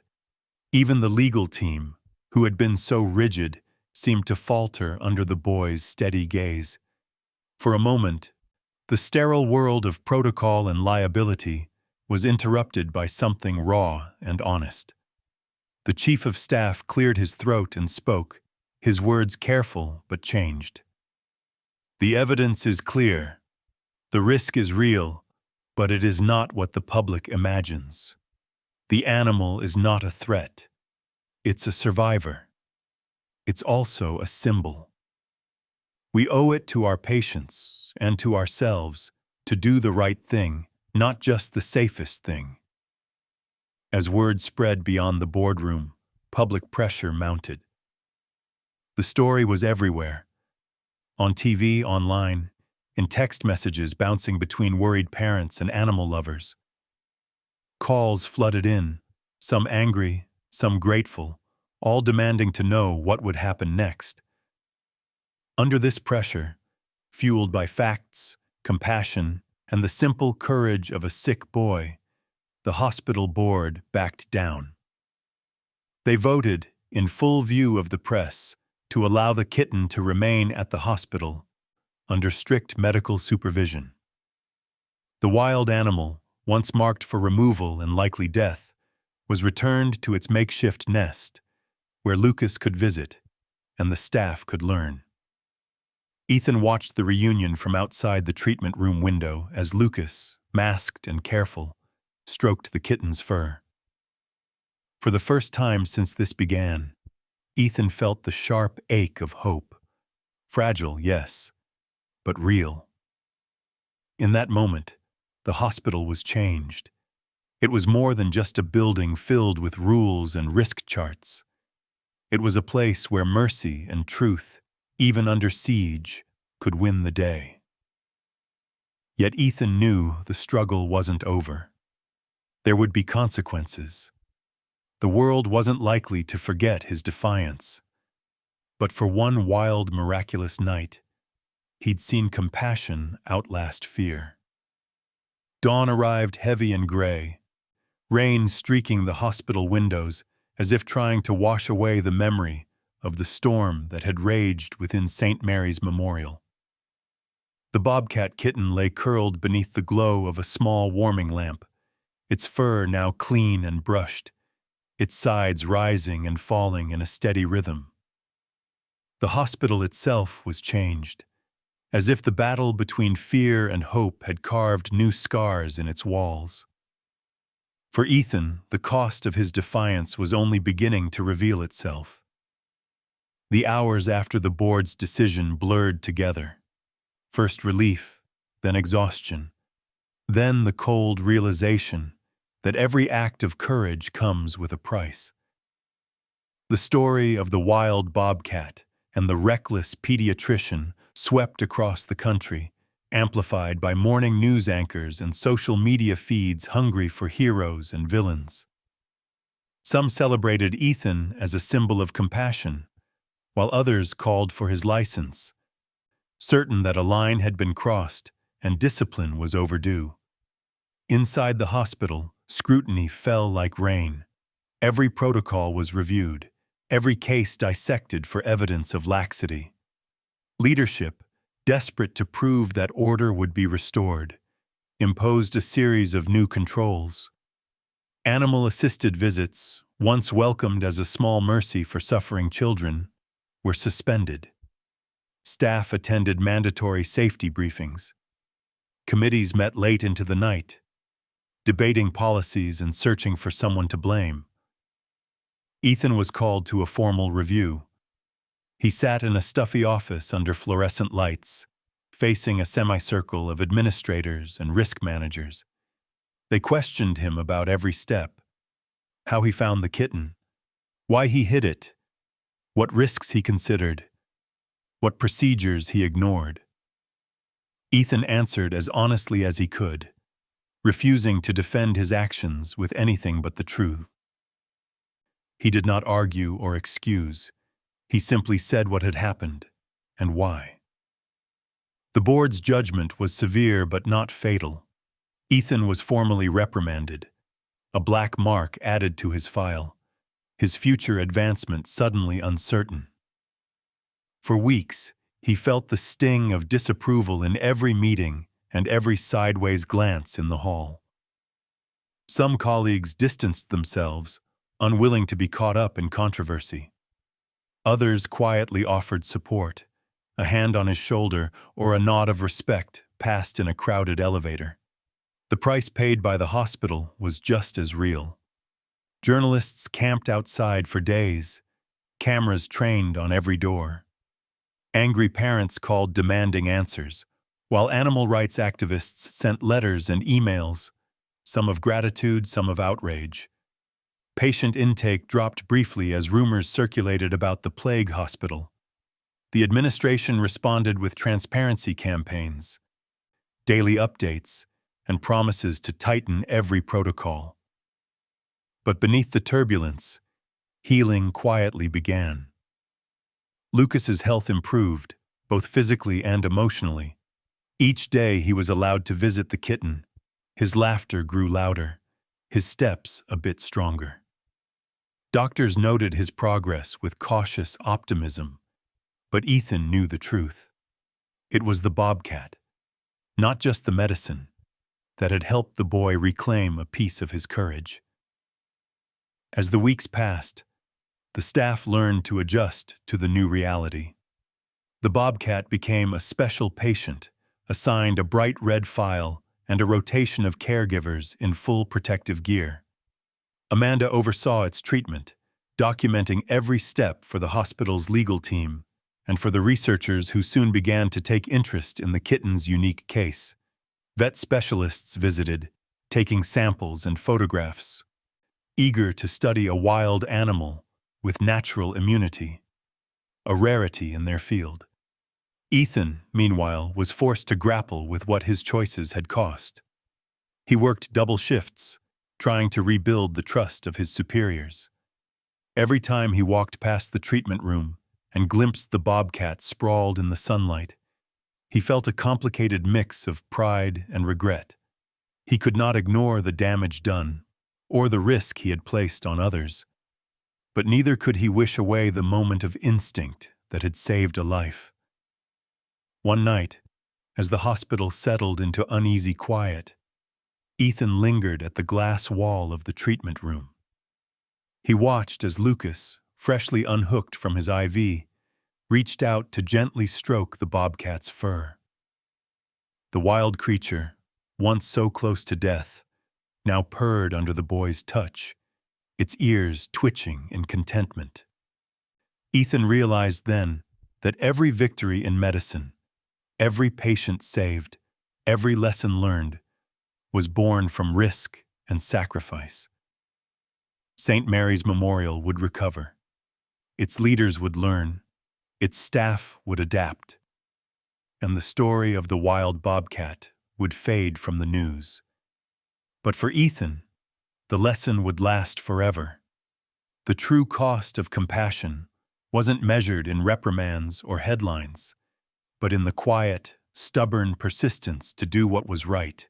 Even the legal team, who had been so rigid, seemed to falter under the boy's steady gaze. For a moment, the sterile world of protocol and liability was interrupted by something raw and honest. The chief of staff cleared his throat and spoke, his words careful but changed. The evidence is clear. The risk is real, but it is not what the public imagines. The animal is not a threat. It's a survivor. It's also a symbol. We owe it to our patients and to ourselves to do the right thing, not just the safest thing. As word spread beyond the boardroom, public pressure mounted. The story was everywhere. On TV, online, in text messages bouncing between worried parents and animal lovers. Calls flooded in, some angry, some grateful, all demanding to know what would happen next. Under this pressure, fueled by facts, compassion, and the simple courage of a sick boy, the hospital board backed down. They voted, in full view of the press, to allow the kitten to remain at the hospital, under strict medical supervision. The wild animal, once marked for removal and likely death, was returned to its makeshift nest, where Lucas could visit and the staff could learn. Ethan watched the reunion from outside the treatment room window as Lucas, masked and careful, stroked the kitten's fur. For the first time since this began, Ethan felt the sharp ache of hope. Fragile, yes, but real. In that moment, the hospital was changed. It was more than just a building filled with rules and risk charts. It was a place where mercy and truth, even under siege, could win the day. Yet Ethan knew the struggle wasn't over. There would be consequences. The world wasn't likely to forget his defiance. But for one wild, miraculous night, he'd seen compassion outlast fear. Dawn arrived heavy and gray, rain streaking the hospital windows as if trying to wash away the memory of the storm that had raged within St. Mary's Memorial. The Bobcat Kitten lay curled beneath the glow of a small warming lamp, its fur now clean and brushed, its sides rising and falling in a steady rhythm. The hospital itself was changed, as if the battle between fear and hope had carved new scars in its walls. For Ethan, the cost of his defiance was only beginning to reveal itself. The hours after the board's decision blurred together. First relief, then exhaustion, then the cold realization that every act of courage comes with a price. The story of the wild bobcat and the reckless pediatrician swept across the country, amplified by morning news anchors and social media feeds hungry for heroes and villains. Some celebrated Ethan as a symbol of compassion, while others called for his license, certain that a line had been crossed and discipline was overdue. Inside the hospital, scrutiny fell like rain. Every protocol was reviewed, every case dissected for evidence of laxity. Leadership, desperate to prove that order would be restored, imposed a series of new controls. Animal-assisted visits, once welcomed as a small mercy for suffering children, were suspended. Staff attended mandatory safety briefings. Committees met late into the night, debating policies and searching for someone to blame. Ethan was called to a formal review. He sat in a stuffy office under fluorescent lights, facing a semicircle of administrators and risk managers. They questioned him about every step: how he found the kitten, why he hid it, what risks he considered, what procedures he ignored. Ethan answered as honestly as he could, refusing to defend his actions with anything but the truth. He did not argue or excuse. He simply said what had happened and why. The board's judgment was severe but not fatal. Ethan was formally reprimanded, a black mark added to his file, his future advancement suddenly uncertain. For weeks, he felt the sting of disapproval in every meeting and every sideways glance in the hall. Some colleagues distanced themselves, unwilling to be caught up in controversy. Others quietly offered support, a hand on his shoulder or a nod of respect passed in a crowded elevator. The price paid by the hospital was just as real. Journalists camped outside for days, cameras trained on every door. Angry parents called demanding answers, while animal rights activists sent letters and emails, some of gratitude, some of outrage. Patient intake dropped briefly as rumors circulated about the plague hospital. The administration responded with transparency campaigns, daily updates, and promises to tighten every protocol. But beneath the turbulence, healing quietly began. Lucas's health improved, both physically and emotionally. Each day he was allowed to visit the kitten. His laughter grew louder, his steps a bit stronger. Doctors noted his progress with cautious optimism, but Ethan knew the truth. It was the bobcat, not just the medicine, that had helped the boy reclaim a piece of his courage. As the weeks passed, the staff learned to adjust to the new reality. The bobcat became a special patient, assigned a bright red file and a rotation of caregivers in full protective gear. Amanda oversaw its treatment, documenting every step for the hospital's legal team and for the researchers who soon began to take interest in the kitten's unique case. Vet specialists visited, taking samples and photographs, eager to study a wild animal with natural immunity, a rarity in their field. Ethan, meanwhile, was forced to grapple with what his choices had cost. He worked double shifts, trying to rebuild the trust of his superiors. Every time he walked past the treatment room and glimpsed the bobcat sprawled in the sunlight, he felt a complicated mix of pride and regret. He could not ignore the damage done or the risk he had placed on others, but neither could he wish away the moment of instinct that had saved a life. One night, as the hospital settled into uneasy quiet, Ethan lingered at the glass wall of the treatment room. He watched as Lucas, freshly unhooked from his IV, reached out to gently stroke the bobcat's fur. The wild creature, once so close to death, now purred under the boy's touch, its ears twitching in contentment. Ethan realized then that every victory in medicine, every patient saved, every lesson learned, was born from risk and sacrifice. St. Mary's Memorial would recover. its leaders would learn, its staff would adapt, and the story of the wild bobcat would fade from the news. But for Ethan, the lesson would last forever. The true cost of compassion wasn't measured in reprimands or headlines, but in the quiet, stubborn persistence to do what was right,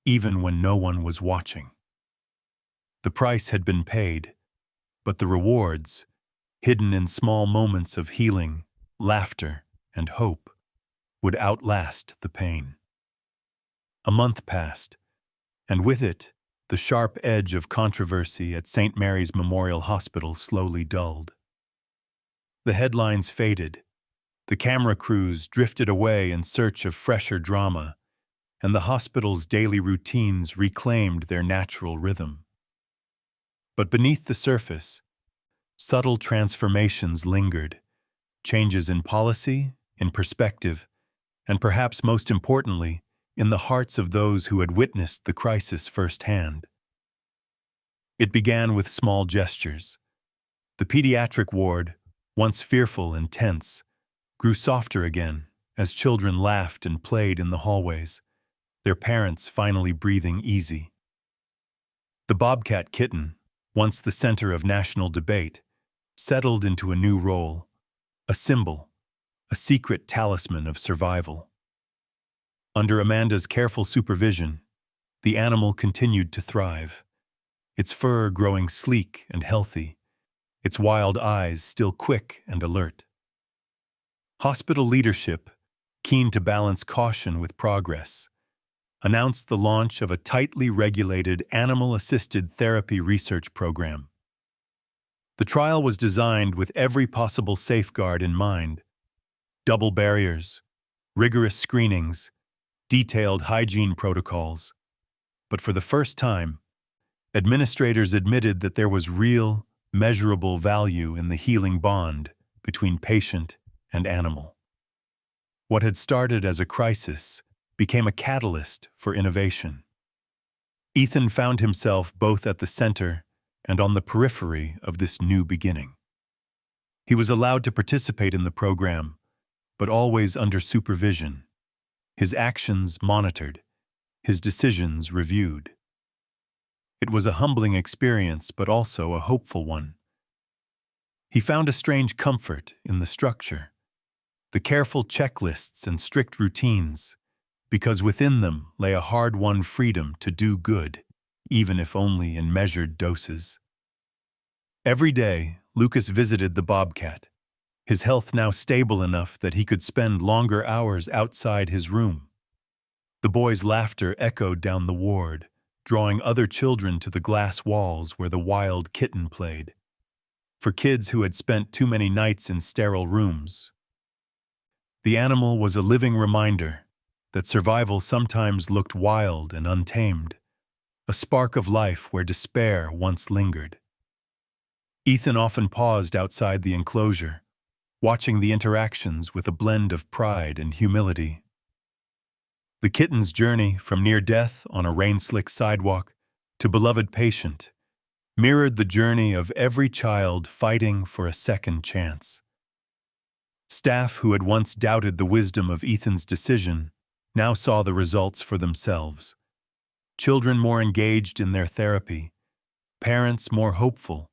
even when no one was watching. The price had been paid, but the rewards, hidden in small moments of healing, laughter, and hope, would outlast the pain. A month passed, and with it, the sharp edge of controversy at St. Mary's Memorial Hospital slowly dulled. The headlines faded, the camera crews drifted away in search of fresher drama, and the hospital's daily routines reclaimed their natural rhythm. But beneath the surface, subtle transformations lingered, changes in policy, in perspective, and perhaps most importantly, in the hearts of those who had witnessed the crisis firsthand. It began with small gestures. The pediatric ward, once fearful and tense, grew softer again as children laughed and played in the hallways, their parents finally breathing easy. The Bobcat Kitten, once the center of national debate, settled into a new role, a symbol, a secret talisman of survival. Under Amanda's careful supervision, the animal continued to thrive, its fur growing sleek and healthy, its wild eyes still quick and alert. Hospital leadership, keen to balance caution with progress, announced the launch of a tightly regulated animal-assisted therapy research program. The trial was designed with every possible safeguard in mind: double barriers, rigorous screenings, detailed hygiene protocols. But for the first time, administrators admitted that there was real, measurable value in the healing bond between patient and animal. What had started as a crisis became a catalyst for innovation. Ethan found himself both at the center and on the periphery of this new beginning. He was allowed to participate in the program, but always under supervision, his actions monitored, his decisions reviewed. It was a humbling experience, but also a hopeful one. He found a strange comfort in the structure, the careful checklists and strict routines, because within them lay a hard-won freedom to do good, even if only in measured doses. Every day, Lucas visited the Bobcat, his health now stable enough that he could spend longer hours outside his room. The boy's laughter echoed down the ward, drawing other children to the glass walls where the wild kitten played. For kids who had spent too many nights in sterile rooms, the animal was a living reminder that survival sometimes looked wild and untamed, a spark of life where despair once lingered. Ethan often paused outside the enclosure, watching the interactions with a blend of pride and humility. The kitten's journey from near death on a rain-slick sidewalk to beloved patient mirrored the journey of every child fighting for a second chance. Staff who had once doubted the wisdom of Ethan's decision now saw the results for themselves. Children more engaged in their therapy, parents more hopeful,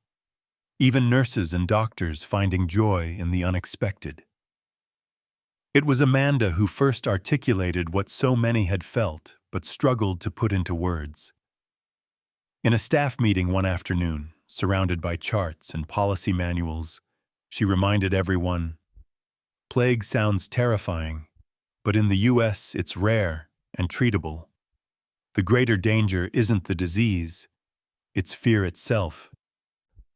even nurses and doctors finding joy in the unexpected. It was Amanda who first articulated what so many had felt but struggled to put into words. In a staff meeting one afternoon, surrounded by charts and policy manuals, she reminded everyone, "Plague sounds terrifying, but in the US it's rare and treatable. The greater danger isn't the disease, it's fear itself.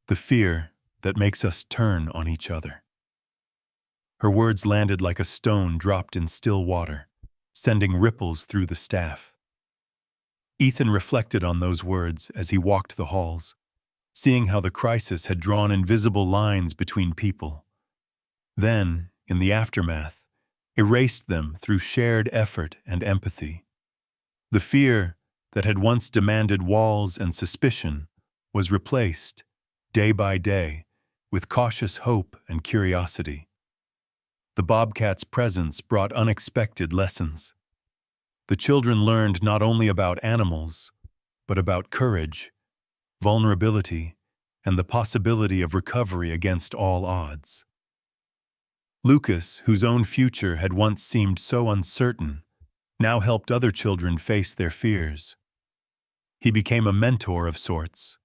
The fear that makes us turn on each other." Her words landed like a stone dropped in still water, sending ripples through the staff. Ethan reflected on those words as he walked the halls, seeing how the crisis had drawn invisible lines between people. Then, in the aftermath, erased them through shared effort and empathy. The fear that had once demanded walls and suspicion was replaced, day by day, with cautious hope and curiosity. The bobcat's presence brought unexpected lessons. The children learned not only about animals, but about courage, vulnerability, and the possibility of recovery against all odds. Lucas, whose own future had once seemed so uncertain, now helped other children face their fears. He became a mentor of sorts,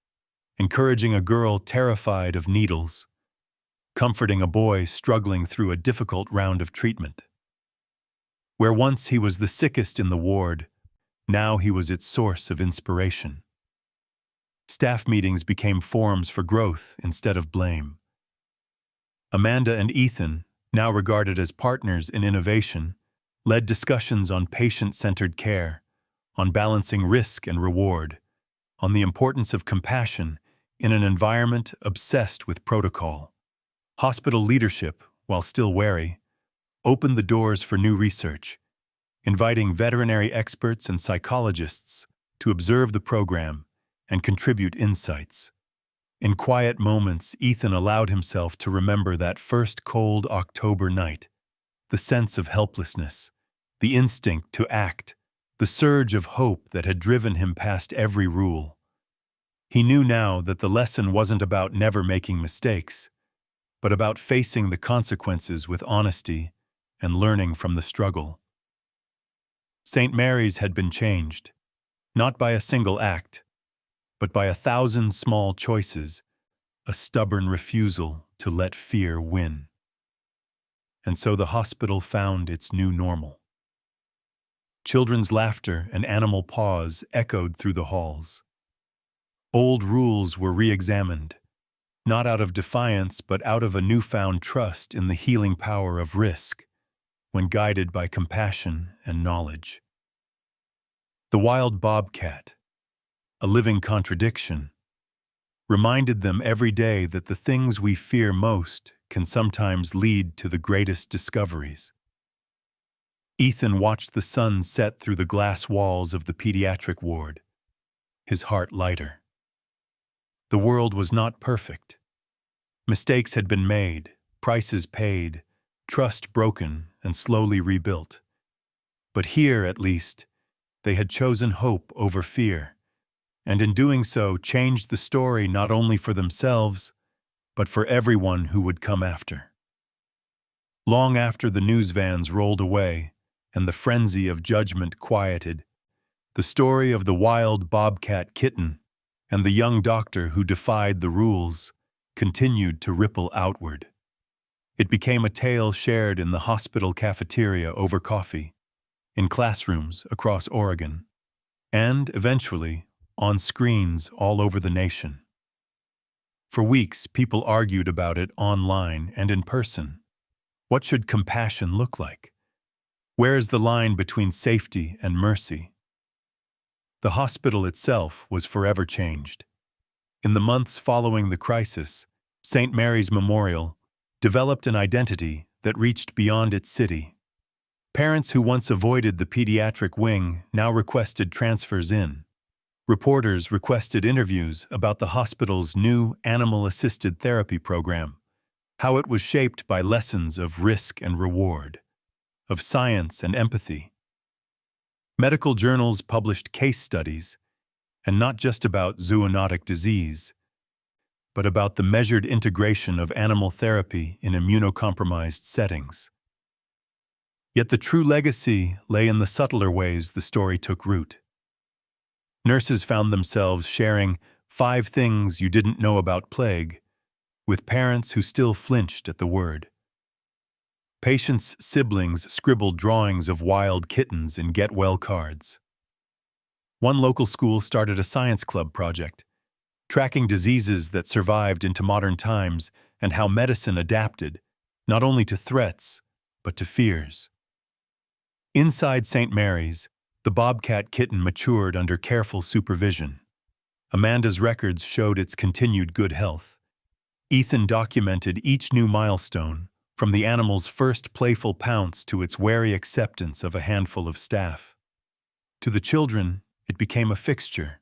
encouraging a girl terrified of needles, comforting a boy struggling through a difficult round of treatment. Where once he was the sickest in the ward, now he was its source of inspiration. Staff meetings became forums for growth instead of blame. Amanda and Ethan, now regarded as partners in innovation, led discussions on patient-centered care, on balancing risk and reward, on the importance of compassion in an environment obsessed with protocol. Hospital leadership, while still wary, opened the doors for new research, inviting veterinary experts and psychologists to observe the program and contribute insights. In quiet moments, Ethan allowed himself to remember that first cold October night, the sense of helplessness, the instinct to act, the surge of hope that had driven him past every rule. He knew now that the lesson wasn't about never making mistakes, but about facing the consequences with honesty and learning from the struggle. St. Mary's had been changed, not by a single act, but by 1,000 small choices, a stubborn refusal to let fear win. And so the hospital found its new normal. Children's laughter and animal paws echoed through the halls. Old rules were re-examined, not out of defiance but out of a newfound trust in the healing power of risk, when guided by compassion and knowledge. The wild bobcat, a living contradiction, reminded them every day that the things we fear most can sometimes lead to the greatest discoveries. Ethan watched the sun set through the glass walls of the pediatric ward, his heart lighter. The world was not perfect. Mistakes had been made, prices paid, trust broken and slowly rebuilt. But here, at least, they had chosen hope over fear, and in doing so changed the story not only for themselves, but for everyone who would come after. Long after the news vans rolled away and the frenzy of judgment quieted, the story of the wild bobcat kitten and the young doctor who defied the rules continued to ripple outward. It became a tale shared in the hospital cafeteria over coffee, in classrooms across Oregon, and, eventually, on screens all over the nation. For weeks, people argued about it online and in person. What should compassion look like? Where is the line between safety and mercy? The hospital itself was forever changed. In the months following the crisis, St. Mary's Memorial developed an identity that reached beyond its city. Parents who once avoided the pediatric wing now requested transfers in. Reporters requested interviews about the hospital's new animal-assisted therapy program, how it was shaped by lessons of risk and reward, of science and empathy. Medical journals published case studies, and not just about zoonotic disease, but about the measured integration of animal therapy in immunocompromised settings. Yet the true legacy lay in the subtler ways the story took root. Nurses found themselves sharing 5 things you didn't know about plague with parents who still flinched at the word. Patients' siblings scribbled drawings of wild kittens in get-well cards. One local school started a science club project, tracking diseases that survived into modern times and how medicine adapted, not only to threats, but to fears. Inside St. Mary's, the bobcat kitten matured under careful supervision. Amanda's records showed its continued good health. Ethan documented each new milestone, from the animal's first playful pounce to its wary acceptance of a handful of staff. To the children, it became a fixture,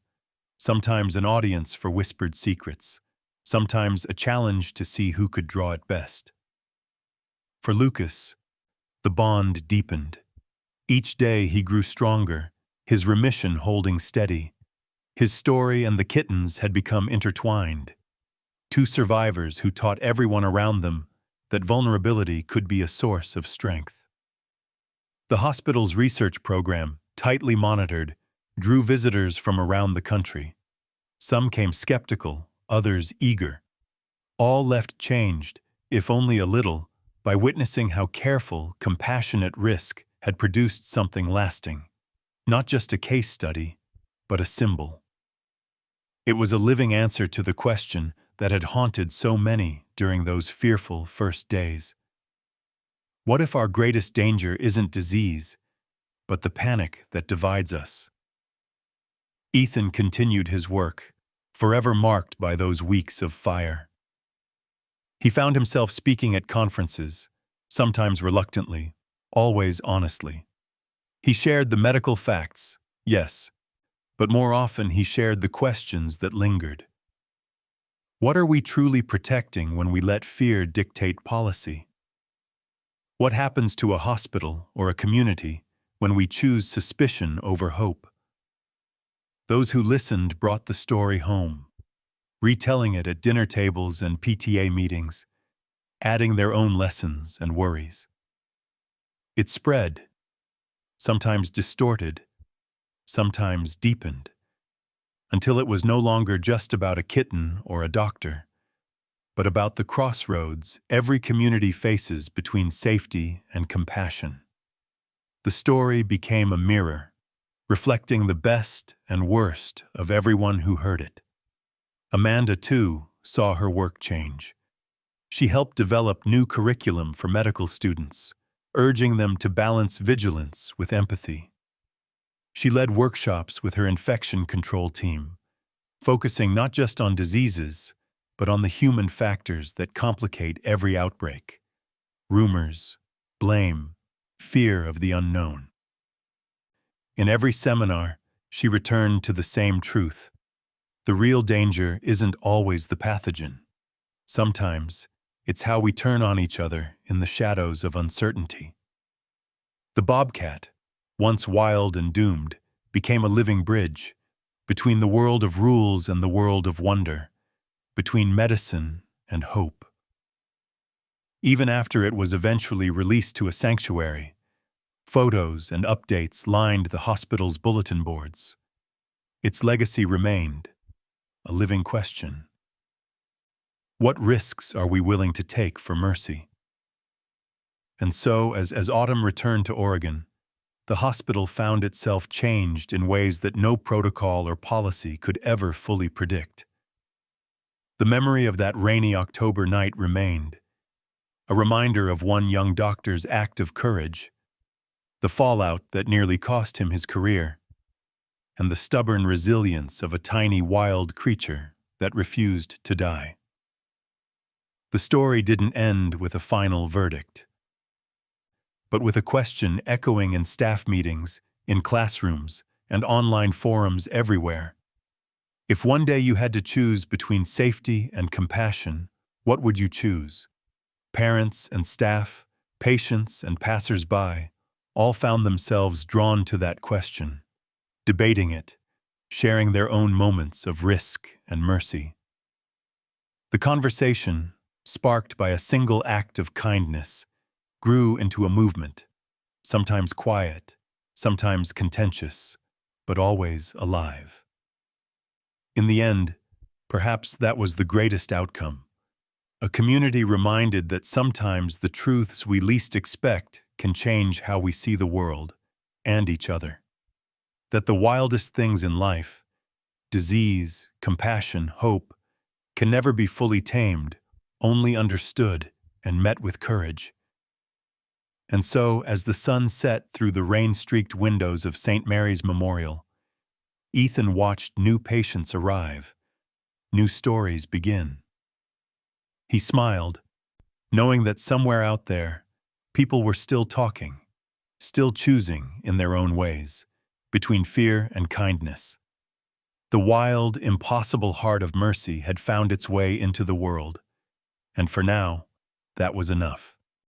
sometimes an audience for whispered secrets, sometimes a challenge to see who could draw it best. For Lucas, the bond deepened. Each day he grew stronger, his remission holding steady. His story and the kitten's had become intertwined. Two survivors who taught everyone around them that vulnerability could be a source of strength. The hospital's research program, tightly monitored, drew visitors from around the country. Some came skeptical, others eager. All left changed, if only a little, by witnessing how careful, compassionate risk had produced something lasting. Not just a case study, but a symbol. It was a living answer to the question that had haunted so many during those fearful first days. What if our greatest danger isn't disease, but the panic that divides us? Ethan continued his work, forever marked by those weeks of fire. He found himself speaking at conferences, sometimes reluctantly, always honestly. He shared the medical facts, yes, but more often he shared the questions that lingered. What are we truly protecting when we let fear dictate policy? What happens to a hospital or a community when we choose suspicion over hope? Those who listened brought the story home, retelling it at dinner tables and PTA meetings, adding their own lessons and worries. It spread, sometimes distorted, sometimes deepened, until it was no longer just about a kitten or a doctor, but about the crossroads every community faces between safety and compassion. The story became a mirror, reflecting the best and worst of everyone who heard it. Amanda, too, saw her work change. She helped develop new curriculum for medical students, urging them to balance vigilance with empathy. She led workshops with her infection control team, focusing not just on diseases, but on the human factors that complicate every outbreak: rumors, blame, fear of the unknown. In every seminar, she returned to the same truth. The real danger isn't always the pathogen. Sometimes, it's how we turn on each other in the shadows of uncertainty. The bobcat, once wild and doomed, became a living bridge between the world of rules and the world of wonder, between medicine and hope. Even after it was eventually released to a sanctuary, photos and updates lined the hospital's bulletin boards. Its legacy remained, a living question. What risks are we willing to take for mercy? And so, as autumn returned to Oregon, the hospital found itself changed in ways that no protocol or policy could ever fully predict. The memory of that rainy October night remained, a reminder of one young doctor's act of courage, the fallout that nearly cost him his career, and the stubborn resilience of a tiny wild creature that refused to die. The story didn't end with a final verdict, but with a question echoing in staff meetings, in classrooms, and online forums everywhere. If one day you had to choose between safety and compassion, what would you choose? Parents and staff, patients and passers-by, all found themselves drawn to that question, debating it, sharing their own moments of risk and mercy. The conversation, sparked by a single act of kindness, grew into a movement, sometimes quiet, sometimes contentious, but always alive. In the end, perhaps that was the greatest outcome. A community reminded that sometimes the truths we least expect can change how we see the world and each other. That the wildest things in life, disease, compassion, hope, can never be fully tamed, only understood and met with courage. And so, as the sun set through the rain-streaked windows of St. Mary's Memorial, Ethan watched new patients arrive, new stories begin. He smiled, knowing that somewhere out there, people were still talking, still choosing in their own ways, between fear and kindness. The wild, impossible heart of mercy had found its way into the world, and for now, that was enough.